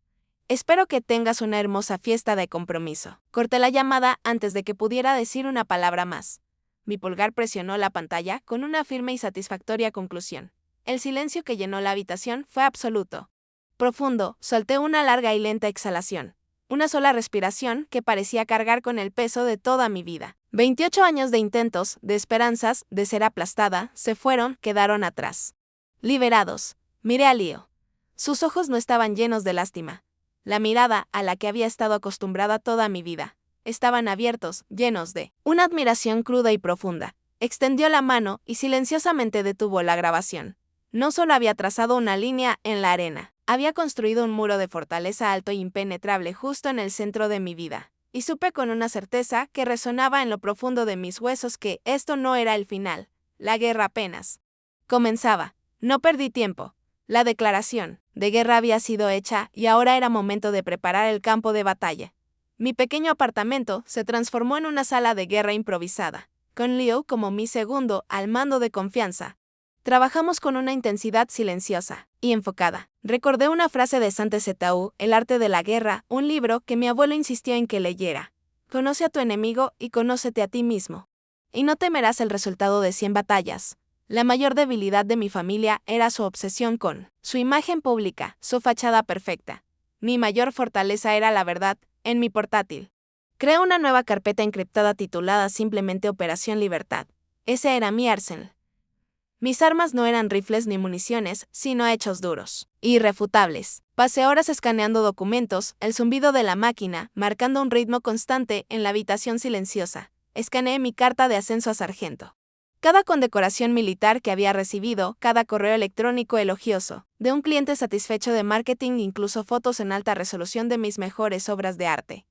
[SPEAKER 1] Espero que tengas una hermosa fiesta de compromiso. Corté la llamada antes de que pudiera decir una palabra más. Mi pulgar presionó la pantalla con una firme y satisfactoria conclusión. El silencio que llenó la habitación fue absoluto. Profundo, solté una larga y lenta exhalación. Una sola respiración que parecía cargar con el peso de toda mi vida. 28 años de intentos, de esperanzas, de ser aplastada, se fueron, quedaron atrás. Liberados. Miré a Leo. Sus ojos no estaban llenos de lástima. La mirada, a la que había estado acostumbrada toda mi vida, estaban abiertos, llenos de una admiración cruda y profunda. Extendió la mano y silenciosamente detuvo la grabación. No solo había trazado una línea en la arena, había construido un muro de fortaleza alto e impenetrable justo en el centro de mi vida. Y supe con una certeza que resonaba en lo profundo de mis huesos que esto no era el final. La guerra apenas comenzaba. No perdí tiempo. La declaración de guerra había sido hecha y ahora era momento de preparar el campo de batalla. Mi pequeño apartamento se transformó en una sala de guerra improvisada, con Leo como mi segundo al mando de confianza. Trabajamos con una intensidad silenciosa y enfocada. Recordé una frase de Saint-Exupéry, El arte de la guerra, un libro que mi abuelo insistió en que leyera. Conoce a tu enemigo y conócete a ti mismo. Y no temerás el resultado de 100 batallas. La mayor debilidad de mi familia era su obsesión con su imagen pública, su fachada perfecta. Mi mayor fortaleza era la verdad, en mi portátil. Creé una nueva carpeta encriptada titulada simplemente Operación Libertad. Ese era mi arsenal. Mis armas no eran rifles ni municiones, sino hechos duros, irrefutables. Pasé horas escaneando documentos, el zumbido de la máquina, marcando un ritmo constante en la habitación silenciosa. Escaneé mi carta de ascenso a sargento. Cada condecoración militar que había recibido, cada correo electrónico elogioso, de un cliente satisfecho de marketing, incluso fotos en alta resolución de mis mejores obras de arte.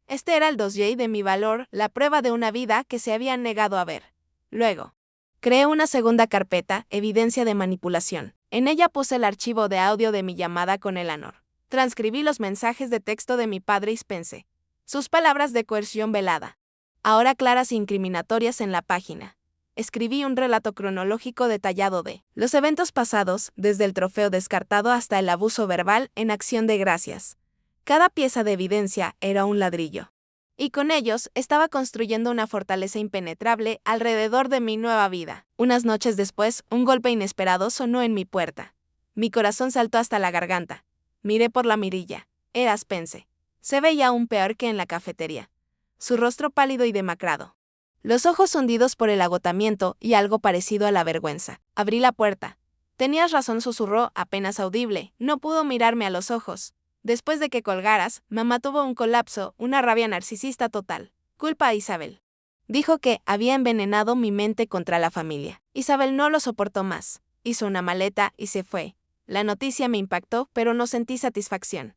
[SPEAKER 1] Este era el dossier de mi valor, la prueba de una vida que se habían negado a ver. Luego, creé una segunda carpeta, evidencia de manipulación. En ella puse el archivo de audio de mi llamada con Eleanor. Transcribí los mensajes de texto de mi padre y Spence. Sus palabras de coerción velada, ahora claras e incriminatorias en la página. Escribí un relato cronológico detallado de los eventos pasados, desde el trofeo descartado hasta el abuso verbal en acción de gracias. Cada pieza de evidencia era un ladrillo. Y con ellos estaba construyendo una fortaleza impenetrable alrededor de mi nueva vida. Unas noches después, un golpe inesperado sonó en mi puerta. Mi corazón saltó hasta la garganta. Miré por la mirilla. Era Spence. Se veía aún peor que en la cafetería. Su rostro pálido y demacrado. Los ojos hundidos por el agotamiento y algo parecido a la vergüenza. Abrí la puerta. Tenías razón, susurró, apenas audible. No pudo mirarme a los ojos. Después de que colgaras, mamá tuvo un colapso, una rabia narcisista total. Culpa a Isabel. Dijo que había envenenado mi mente contra la familia. Isabel no lo soportó más. Hizo una maleta y se fue. La noticia me impactó, pero no sentí satisfacción.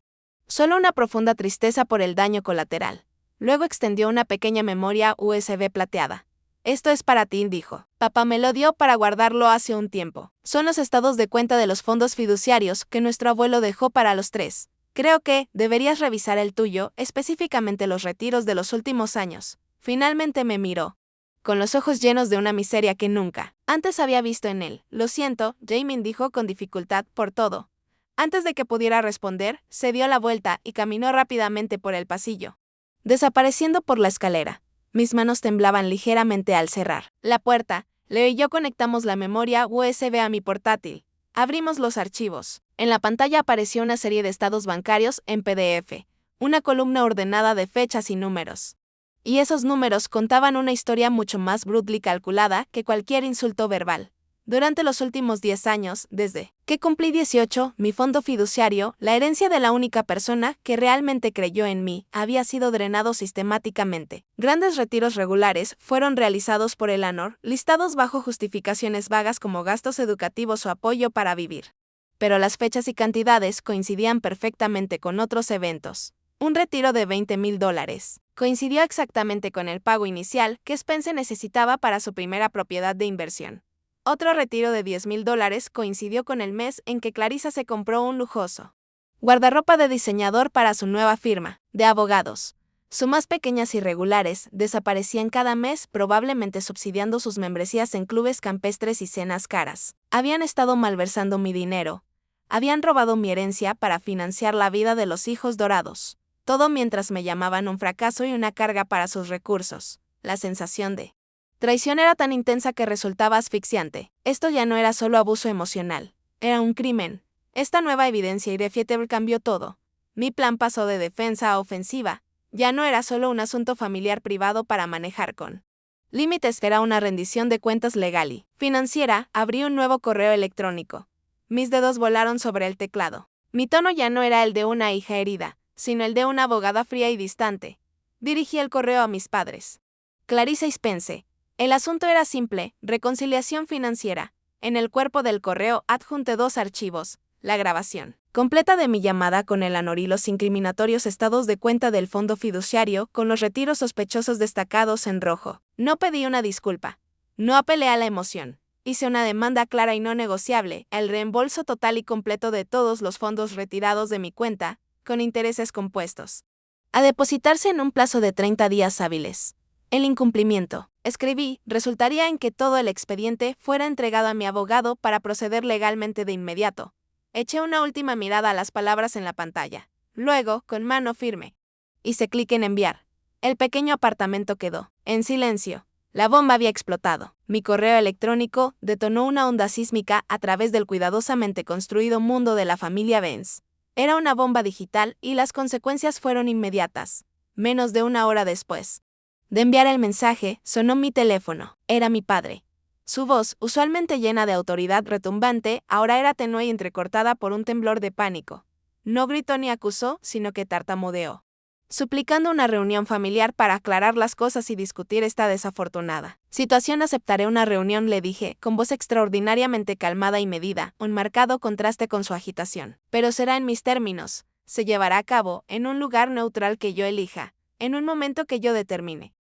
[SPEAKER 1] Solo una profunda tristeza por el daño colateral. Luego extendió una pequeña memoria USB plateada. Esto es para ti, dijo. Papá me lo dio para guardarlo hace un tiempo. Son los estados de cuenta de los fondos fiduciarios que nuestro abuelo dejó para los tres. Creo que deberías revisar el tuyo, específicamente los retiros de los últimos años. Finalmente me miró, con los ojos llenos de una miseria que nunca antes había visto en él. Lo siento, Jamie dijo con dificultad, por todo. Antes de que pudiera responder, se dio la vuelta y caminó rápidamente por el pasillo, desapareciendo por la escalera. Mis manos temblaban ligeramente al cerrar la puerta. Leo y yo conectamos la memoria USB a mi portátil. Abrimos los archivos. En la pantalla apareció una serie de estados bancarios en PDF, una columna ordenada de fechas y números. Y esos números contaban una historia mucho más brutal y calculada que cualquier insulto verbal. Durante los últimos 10 años, desde que cumplí 18, mi fondo fiduciario, la herencia de la única persona que realmente creyó en mí, había sido drenado sistemáticamente. Grandes retiros regulares fueron realizados por Eleanor, listados bajo justificaciones vagas como gastos educativos o apoyo para vivir. Pero las fechas y cantidades coincidían perfectamente con otros eventos. Un retiro de $20,000 coincidió exactamente con el pago inicial que Spence necesitaba para su primera propiedad de inversión. Otro retiro de $10,000 coincidió con el mes en que Clarissa se compró un lujoso guardarropa de diseñador para su nueva firma de abogados. Sumas pequeñas y regulares desaparecían cada mes, probablemente subsidiando sus membresías en clubes campestres y cenas caras. Habían estado malversando mi dinero. Habían robado mi herencia para financiar la vida de los hijos dorados. Todo mientras me llamaban un fracaso y una carga para sus recursos. La sensación de traición era tan intensa que resultaba asfixiante. Esto ya no era solo abuso emocional. Era un crimen. Esta nueva evidencia irrefutable cambió todo. Mi plan pasó de defensa a ofensiva. Ya no era solo un asunto familiar privado para manejar con límites, era una rendición de cuentas legal y financiera. Abrí un nuevo correo electrónico. Mis dedos volaron sobre el teclado. Mi tono ya no era el de una hija herida, sino el de una abogada fría y distante. Dirigí el correo a mis padres. Clarissa y Spence. El asunto era simple, reconciliación financiera. En el cuerpo del correo adjunté 2 archivos, la grabación completa de mi llamada con Eleanor y los incriminatorios estados de cuenta del fondo fiduciario con los retiros sospechosos destacados en rojo. No pedí una disculpa. No apelé a la emoción. Hice una demanda clara y no negociable, el reembolso total y completo de todos los fondos retirados de mi cuenta, con intereses compuestos, a depositarse en un plazo de 30 días hábiles. El incumplimiento, escribí, resultaría en que todo el expediente fuera entregado a mi abogado para proceder legalmente de inmediato. Eché una última mirada a las palabras en la pantalla. Luego, con mano firme, hice clic en enviar. El pequeño apartamento quedó en silencio. La bomba había explotado. Mi correo electrónico detonó una onda sísmica a través del cuidadosamente construido mundo de la familia Benz. Era una bomba digital y las consecuencias fueron inmediatas. Menos de una hora después de enviar el mensaje, sonó mi teléfono. Era mi padre. Su voz, usualmente llena de autoridad retumbante, ahora era tenue y entrecortada por un temblor de pánico. No gritó ni acusó, sino que tartamudeó, suplicando una reunión familiar para aclarar las cosas y discutir esta desafortunada situación. Aceptaré una reunión, le dije, con voz extraordinariamente calmada y medida, un marcado contraste con su agitación. Pero será en mis términos. Se llevará a cabo, en un lugar neutral que yo elija, en un momento que yo determine.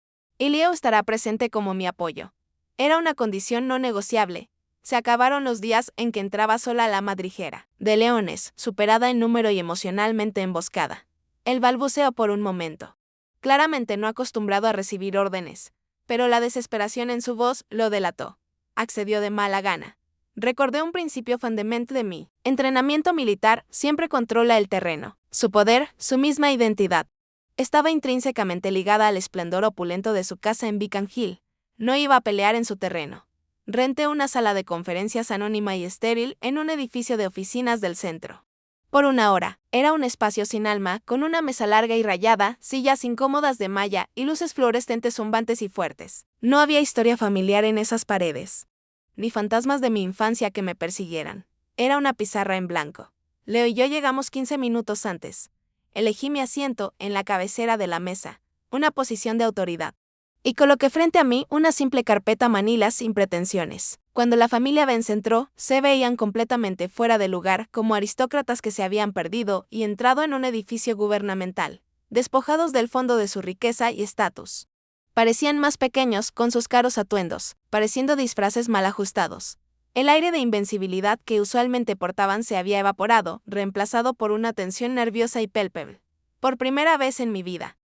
[SPEAKER 1] Y Leo estará presente como mi apoyo. Era una condición no negociable. Se acabaron los días en que entraba sola a la madriguera de leones, superada en número y emocionalmente emboscada. Él balbuceó por un momento. Claramente no acostumbrado a recibir órdenes, pero la desesperación en su voz lo delató. Accedió de mala gana. Recordé un principio fundamental de mi entrenamiento militar: siempre controla el terreno. Su poder, su misma identidad, estaba intrínsecamente ligada al esplendor opulento de su casa en Beacon Hill. No iba a pelear en su terreno. Renté una sala de conferencias anónima y estéril en un edificio de oficinas del centro. Por una hora, era un espacio sin alma, con una mesa larga y rayada, sillas incómodas de malla y luces fluorescentes zumbantes y fuertes. No había historia familiar en esas paredes, ni fantasmas de mi infancia que me persiguieran. Era una pizarra en blanco. Leo y yo llegamos 15 minutos antes. Elegí mi asiento en la cabecera de la mesa, una posición de autoridad, y coloqué frente a mí una simple carpeta manila sin pretensiones. Cuando la familia Benz entró, se veían completamente fuera de lugar, como aristócratas que se habían perdido y entrado en un edificio gubernamental, despojados del fondo de su riqueza y estatus. Parecían más pequeños con sus caros atuendos, pareciendo disfraces mal ajustados. El aire de invencibilidad que usualmente portaban se había evaporado, reemplazado por una tensión nerviosa y palpable. Por primera vez en mi vida.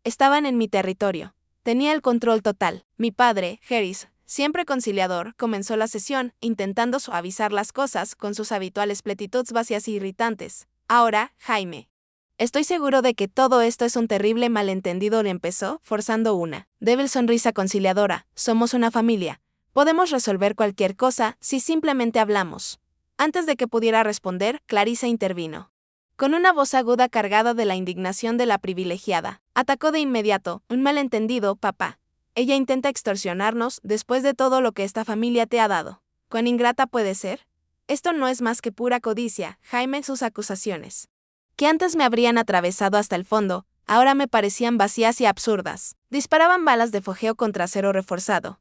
[SPEAKER 1] Estaban en mi territorio. Tenía el control total. Mi padre, Harris, siempre conciliador, comenzó la sesión, intentando suavizar las cosas con sus habituales platitudes vacías e irritantes. Ahora, Jaime. Estoy seguro de que todo esto es un terrible malentendido, le empezó, forzando una débil sonrisa conciliadora. Somos una familia. Podemos resolver cualquier cosa si simplemente hablamos. Antes de que pudiera responder, Clarissa intervino. Con una voz aguda cargada de la indignación de la privilegiada, atacó de inmediato: un malentendido, papá. Ella intenta extorsionarnos después de todo lo que esta familia te ha dado. ¿Cuán ingrata puede ser? Esto no es más que pura codicia, Jaime. Sus acusaciones, que antes me habrían atravesado hasta el fondo, ahora me parecían vacías y absurdas. Disparaban balas de fogeo contra acero reforzado.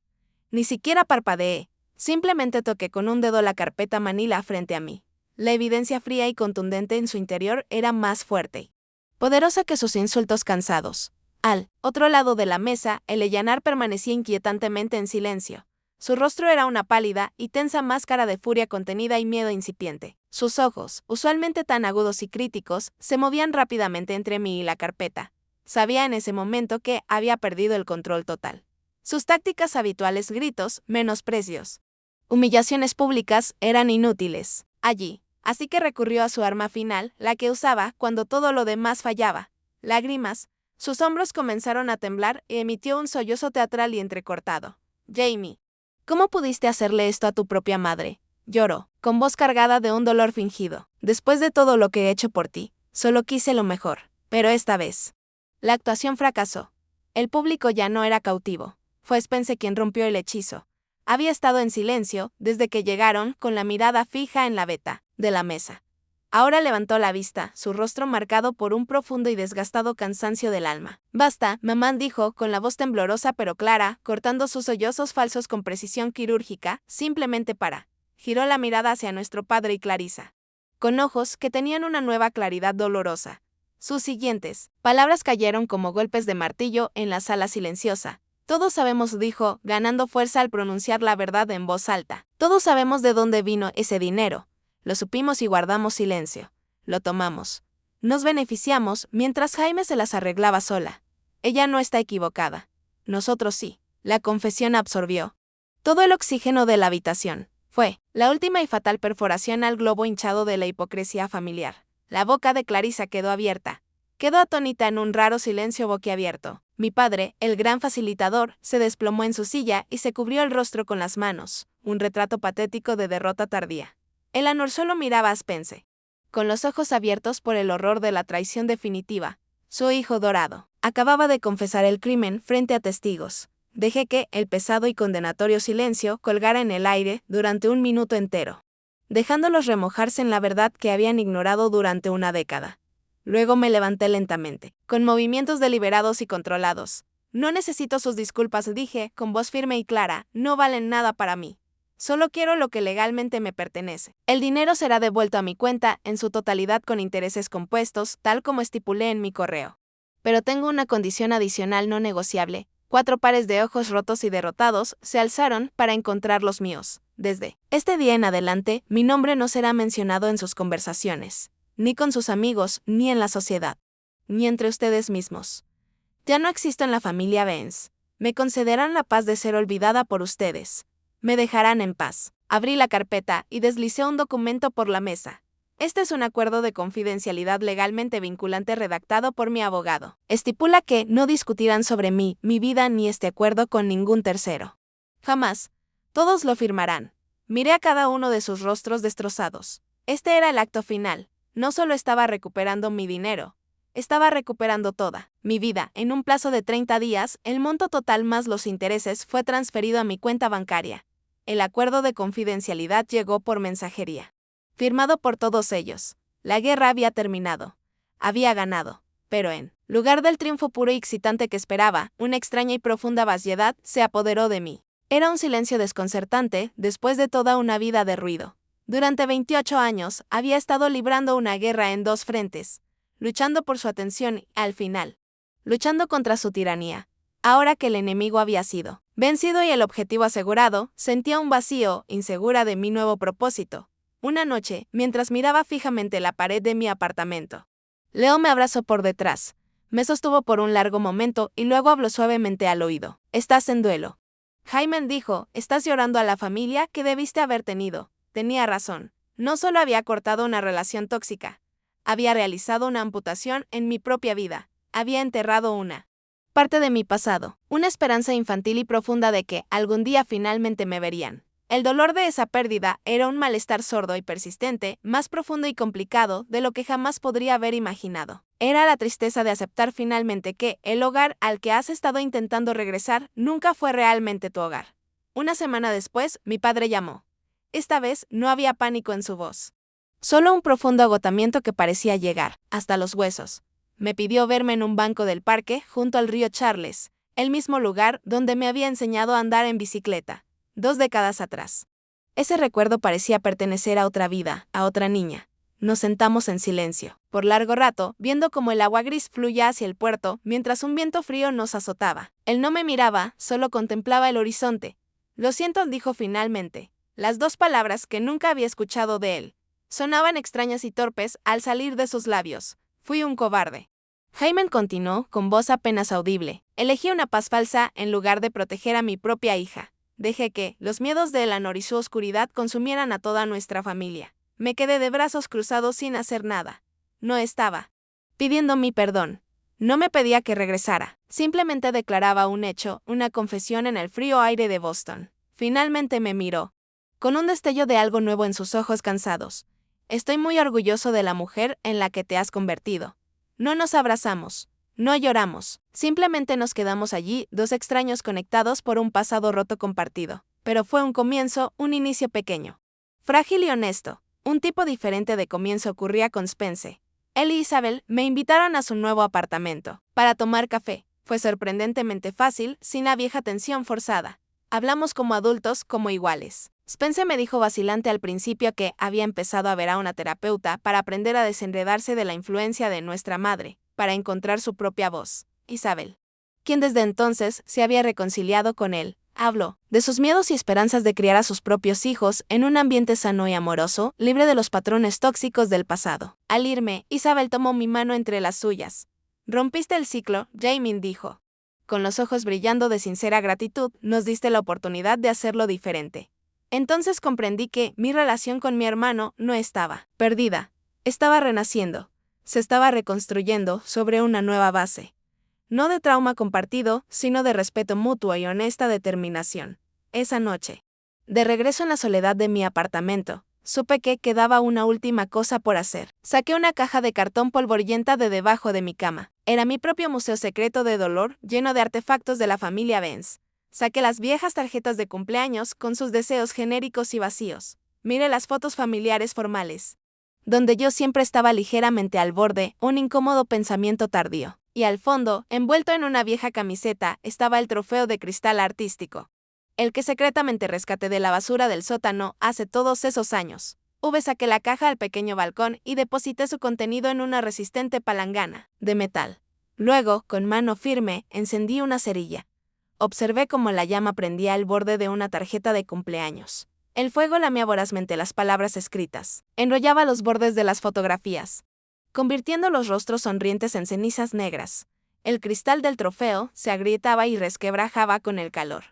[SPEAKER 1] Ni siquiera parpadeé, simplemente toqué con un dedo la carpeta manila frente a mí. La evidencia fría y contundente en su interior era más fuerte y poderosa que sus insultos cansados. Al otro lado de la mesa, el Ellanar permanecía inquietantemente en silencio. Su rostro era una pálida y tensa máscara de furia contenida y miedo incipiente. Sus ojos, usualmente tan agudos y críticos, se movían rápidamente entre mí y la carpeta. Sabía en ese momento que había perdido el control total. Sus tácticas habituales: gritos, menosprecios, humillaciones públicas, eran inútiles allí. Así que recurrió a su arma final, la que usaba cuando todo lo demás fallaba: lágrimas. Sus hombros comenzaron a temblar y emitió un sollozo teatral y entrecortado. Jamie, ¿cómo pudiste hacerle esto a tu propia madre? Lloró, con voz cargada de un dolor fingido. Después de todo lo que he hecho por ti, solo quise lo mejor. Pero esta vez, la actuación fracasó. El público ya no era cautivo. Fue Spence quien rompió el hechizo. Había estado en silencio desde que llegaron, con la mirada fija en la veta de la mesa. Ahora levantó la vista, su rostro marcado por un profundo y desgastado cansancio del alma. Basta, mamá, dijo, con la voz temblorosa pero clara, cortando sus sollozos falsos con precisión quirúrgica, simplemente para. Giró la mirada hacia nuestro padre y Clarissa, con ojos que tenían una nueva claridad dolorosa. Sus siguientes palabras cayeron como golpes de martillo en la sala silenciosa. Todos sabemos, dijo, ganando fuerza al pronunciar la verdad en voz alta. Todos sabemos de dónde vino ese dinero. Lo supimos y guardamos silencio. Lo tomamos. Nos beneficiamos mientras Jaime se las arreglaba sola. Ella no está equivocada. Nosotros sí. La confesión absorbió todo el oxígeno de la habitación. Fue la última y fatal perforación al globo hinchado de la hipocresía familiar. La boca de Clarissa quedó abierta. Quedó atónita en un raro silencio boquiabierto. Mi padre, el gran facilitador, se desplomó en su silla y se cubrió el rostro con las manos, un retrato patético de derrota tardía. Eleanor solo miraba a Spence, con los ojos abiertos por el horror de la traición definitiva. Su hijo dorado acababa de confesar el crimen frente a testigos. Dejé que el pesado y condenatorio silencio colgara en el aire durante un minuto entero, dejándolos remojarse en la verdad que habían ignorado durante una década. Luego me levanté lentamente, con movimientos deliberados y controlados. No necesito sus disculpas, dije, con voz firme y clara, no valen nada para mí. Solo quiero lo que legalmente me pertenece. El dinero será devuelto a mi cuenta en su totalidad con intereses compuestos, tal como estipulé en mi correo. Pero tengo una condición adicional no negociable. 4 pares de ojos rotos y derrotados se alzaron para encontrar los míos. Desde este día en adelante, mi nombre no será mencionado en sus conversaciones, ni con sus amigos, ni en la sociedad, ni entre ustedes mismos. Ya no existo en la familia Benz. Me concederán la paz de ser olvidada por ustedes. Me dejarán en paz. Abrí la carpeta y deslicé un documento por la mesa. Este es un acuerdo de confidencialidad legalmente vinculante redactado por mi abogado. Estipula que no discutirán sobre mí, mi vida ni este acuerdo con ningún tercero. Jamás. Todos lo firmarán. Miré a cada uno de sus rostros destrozados. Este era el acto final. No solo estaba recuperando mi dinero, estaba recuperando toda mi vida. En un plazo de 30 días, el monto total más los intereses fue transferido a mi cuenta bancaria. El acuerdo de confidencialidad llegó por mensajería. Firmado por todos ellos. La guerra había terminado. Había ganado. Pero en lugar del triunfo puro y excitante que esperaba, una extraña y profunda vaciedad se apoderó de mí. Era un silencio desconcertante después de toda una vida de ruido. Durante 28 años, había estado librando una guerra en dos frentes, luchando por su atención y, al final, luchando contra su tiranía. Ahora que el enemigo había sido vencido y el objetivo asegurado, sentía un vacío, insegura de mi nuevo propósito. Una noche, mientras miraba fijamente la pared de mi apartamento, Leo me abrazó por detrás, me sostuvo por un largo momento y luego habló suavemente al oído. «Estás en duelo». Jaime dijo, «Estás llorando a la familia que debiste haber tenido». Tenía razón. No solo había cortado una relación tóxica, había realizado una amputación en mi propia vida, había enterrado una parte de mi pasado, una esperanza infantil y profunda de que algún día finalmente me verían. El dolor de esa pérdida era un malestar sordo y persistente, más profundo y complicado de lo que jamás podría haber imaginado. Era la tristeza de aceptar finalmente que el hogar al que has estado intentando regresar nunca fue realmente tu hogar. Una semana después, mi padre llamó. Esta vez no había pánico en su voz. Solo un profundo agotamiento que parecía llegar hasta los huesos. Me pidió verme en un banco del parque junto al río Charles, el mismo lugar donde me había enseñado a andar en bicicleta, 2 décadas atrás. Ese recuerdo parecía pertenecer a otra vida, a otra niña. Nos sentamos en silencio, por largo rato, viendo cómo el agua gris fluía hacia el puerto, mientras un viento frío nos azotaba. Él no me miraba, solo contemplaba el horizonte. «Lo siento», dijo finalmente. Las dos palabras que nunca había escuchado de él sonaban extrañas y torpes al salir de sus labios. «Fui un cobarde». Jaime continuó, con voz apenas audible. «Elegí una paz falsa en lugar de proteger a mi propia hija. Dejé que los miedos de Eleanor y su oscuridad consumieran a toda nuestra familia. Me quedé de brazos cruzados sin hacer nada. No estaba pidiendo mi perdón. No me pedía que regresara. Simplemente declaraba un hecho, una confesión en el frío aire de Boston». Finalmente me miró, con un destello de algo nuevo en sus ojos cansados. «Estoy muy orgulloso de la mujer en la que te has convertido». No nos abrazamos, no lloramos, simplemente nos quedamos allí, dos extraños conectados por un pasado roto compartido. Pero fue un comienzo, un inicio pequeño, frágil y honesto. Un tipo diferente de comienzo ocurría con Spence. Él y Isabel me invitaron a su nuevo apartamento para tomar café. Fue sorprendentemente fácil, sin la vieja tensión forzada. Hablamos como adultos, como iguales. Spence me dijo vacilante al principio que había empezado a ver a una terapeuta para aprender a desenredarse de la influencia de nuestra madre, para encontrar su propia voz. Isabel, quien desde entonces se había reconciliado con él, habló de sus miedos y esperanzas de criar a sus propios hijos en un ambiente sano y amoroso, libre de los patrones tóxicos del pasado. Al irme, Isabel tomó mi mano entre las suyas. «Rompiste el ciclo», Jaime dijo. Con los ojos brillando de sincera gratitud, «nos diste la oportunidad de hacerlo diferente». Entonces comprendí que mi relación con mi hermano no estaba perdida, estaba renaciendo, se estaba reconstruyendo sobre una nueva base. No de trauma compartido, sino de respeto mutuo y honesta determinación. Esa noche, de regreso en la soledad de mi apartamento, supe que quedaba una última cosa por hacer. Saqué una caja de cartón polvorienta de debajo de mi cama. Era mi propio museo secreto de dolor, lleno de artefactos de la familia Benz. Saqué las viejas tarjetas de cumpleaños con sus deseos genéricos y vacíos. Miré las fotos familiares formales, donde yo siempre estaba ligeramente al borde, un incómodo pensamiento tardío. Y al fondo, envuelto en una vieja camiseta, estaba el trofeo de cristal artístico, el que secretamente rescaté de la basura del sótano hace todos esos años. Saqué la caja al pequeño balcón y deposité su contenido en una resistente palangana de metal. Luego, con mano firme, encendí una cerilla. Observé cómo la llama prendía el borde de una tarjeta de cumpleaños. El fuego lamía vorazmente las palabras escritas. Enrollaba los bordes de las fotografías, convirtiendo los rostros sonrientes en cenizas negras. El cristal del trofeo se agrietaba y resquebrajaba con el calor,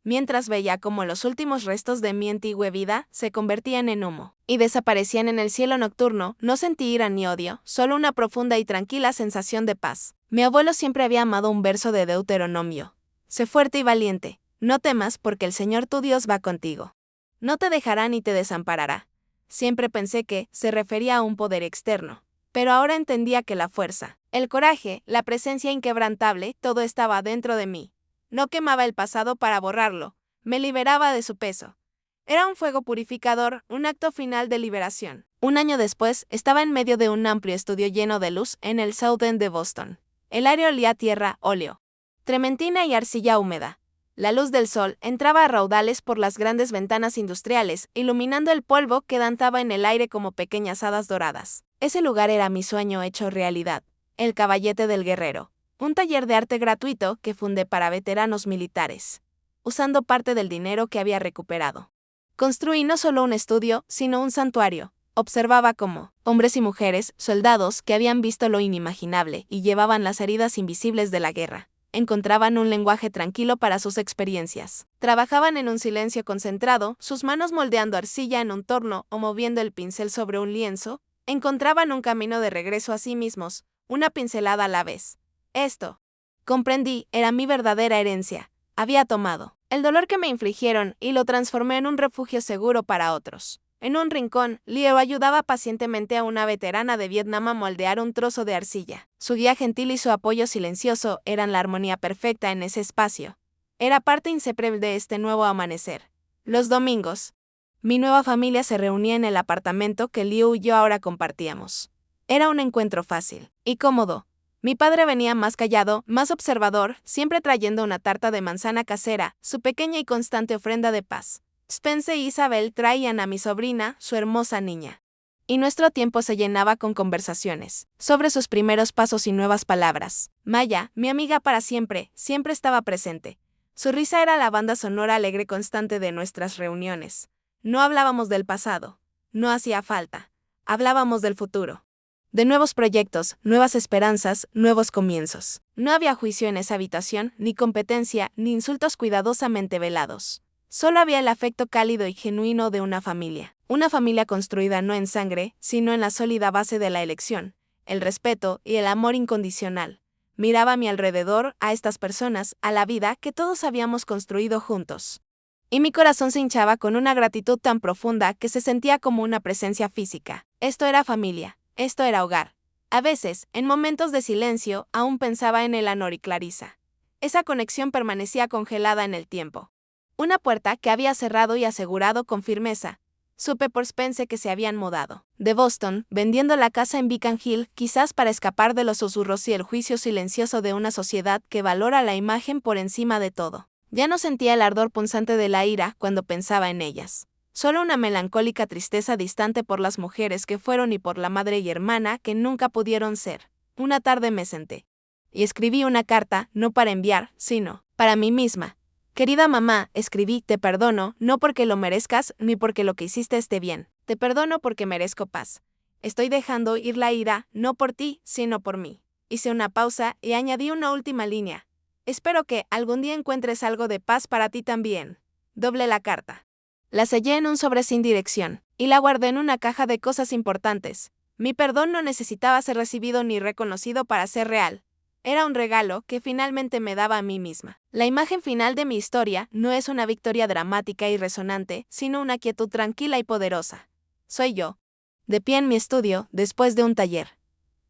[SPEAKER 1] mientras veía cómo los últimos restos de mi antigua vida se convertían en humo y desaparecían en el cielo nocturno. No sentí ira ni odio, solo una profunda y tranquila sensación de paz. Mi abuelo siempre había amado un verso de Deuteronomio. Sé fuerte y valiente, no temas porque el Señor tu Dios va contigo. No te dejará ni te desamparará. Siempre pensé que se refería a un poder externo. Pero ahora entendía que la fuerza, el coraje, la presencia inquebrantable, todo estaba dentro de mí. No quemaba el pasado para borrarlo, me liberaba de su peso. Era un fuego purificador, un acto final de liberación. Un año después, estaba en medio de un amplio estudio lleno de luz en el South End de Boston. El aire olía a tierra, óleo, trementina y arcilla húmeda. La luz del sol entraba a raudales por las grandes ventanas industriales, iluminando el polvo que danzaba en el aire como pequeñas hadas doradas. Ese lugar era mi sueño hecho realidad. El Caballete del Guerrero. Un taller de arte gratuito que fundé para veteranos militares, usando parte del dinero que había recuperado. Construí no solo un estudio, sino un santuario. Observaba cómo hombres y mujeres, soldados que habían visto lo inimaginable y llevaban las heridas invisibles de la guerra, encontraban un lenguaje tranquilo para sus experiencias. Trabajaban en un silencio concentrado, sus manos moldeando arcilla en un torno o moviendo el pincel sobre un lienzo, encontraban un camino de regreso a sí mismos, una pincelada a la vez. Esto, comprendí, era mi verdadera herencia. Había tomado el dolor que me infligieron y lo transformé en un refugio seguro para otros. En un rincón, Leo ayudaba pacientemente a una veterana de Vietnam a moldear un trozo de arcilla. Su guía gentil y su apoyo silencioso eran la armonía perfecta en ese espacio. Era parte inseparable de este nuevo amanecer. Los domingos, mi nueva familia se reunía en el apartamento que Liu y yo ahora compartíamos. Era un encuentro fácil y cómodo. Mi padre venía más callado, más observador, siempre trayendo una tarta de manzana casera, su pequeña y constante ofrenda de paz. Spence y Isabel traían a mi sobrina, su hermosa niña. Y nuestro tiempo se llenaba con conversaciones sobre sus primeros pasos y nuevas palabras. Maya, mi amiga para siempre, siempre estaba presente. Su risa era la banda sonora alegre constante de nuestras reuniones. No hablábamos del pasado. No hacía falta. Hablábamos del futuro. De nuevos proyectos, nuevas esperanzas, nuevos comienzos. No había juicio en esa habitación, ni competencia, ni insultos cuidadosamente velados. Solo había el afecto cálido y genuino de una familia construida no en sangre, sino en la sólida base de la elección, el respeto y el amor incondicional. Miraba a mi alrededor, a estas personas, a la vida que todos habíamos construido juntos. Y mi corazón se hinchaba con una gratitud tan profunda que se sentía como una presencia física. Esto era familia, esto era hogar. A veces, en momentos de silencio, aún pensaba en Eleanor y Clarissa. Esa conexión permanecía congelada en el tiempo. Una puerta que había cerrado y asegurado con firmeza. Supe por Spence que se habían mudado de Boston, vendiendo la casa en Beacon Hill, quizás para escapar de los susurros y el juicio silencioso de una sociedad que valora la imagen por encima de todo. Ya no sentía el ardor punzante de la ira cuando pensaba en ellas. Solo una melancólica tristeza distante por las mujeres que fueron y por la madre y hermana que nunca pudieron ser. Una tarde me senté y escribí una carta, no para enviar, sino para mí misma. Querida mamá, escribí, te perdono, no porque lo merezcas, ni porque lo que hiciste esté bien. Te perdono porque merezco paz. Estoy dejando ir la ira, no por ti, sino por mí. Hice una pausa y añadí una última línea. Espero que algún día encuentres algo de paz para ti también. Doblé la carta. La sellé en un sobre sin dirección, y la guardé en una caja de cosas importantes. Mi perdón no necesitaba ser recibido ni reconocido para ser real. Era un regalo que finalmente me daba a mí misma. La imagen final de mi historia no es una victoria dramática y resonante, sino una quietud tranquila y poderosa. Soy yo, de pie en mi estudio, después de un taller.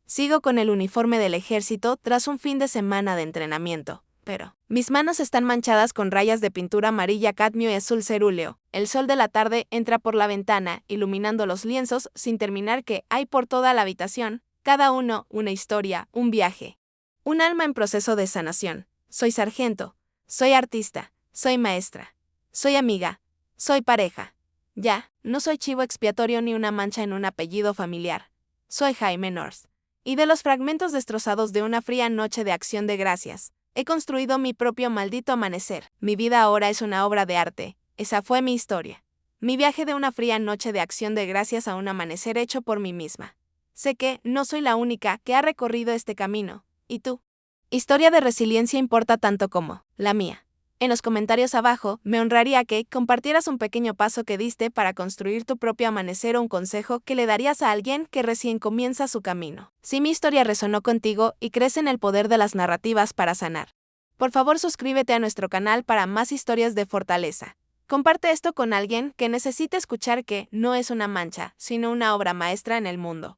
[SPEAKER 1] Sigo con el uniforme del ejército tras un fin de semana de entrenamiento, pero mis manos están manchadas con rayas de pintura amarilla cadmio y azul cerúleo. El sol de la tarde entra por la ventana, iluminando los lienzos sin terminar que hay por toda la habitación, cada uno una historia, un viaje. Un alma en proceso de sanación. Soy sargento, soy artista, soy maestra, soy amiga, soy pareja. Ya, no soy chivo expiatorio ni una mancha en un apellido familiar. Soy Jaime North. Y de los fragmentos destrozados de una fría noche de acción de gracias, he construido mi propio maldito amanecer. Mi vida ahora es una obra de arte. Esa fue mi historia. Mi viaje de una fría noche de acción de gracias a un amanecer hecho por mí misma. Sé que no soy la única que ha recorrido este camino. ¿Y tú? Historia de resiliencia importa tanto como la mía. En los comentarios abajo, me honraría que compartieras un pequeño paso que diste para construir tu propio amanecer o un consejo que le darías a alguien que recién comienza su camino. Si mi historia resonó contigo y crees en el poder de las narrativas para sanar, por favor suscríbete a nuestro canal para más historias de fortaleza. Comparte esto con alguien que necesite escuchar que no es una mancha, sino una obra maestra en el mundo.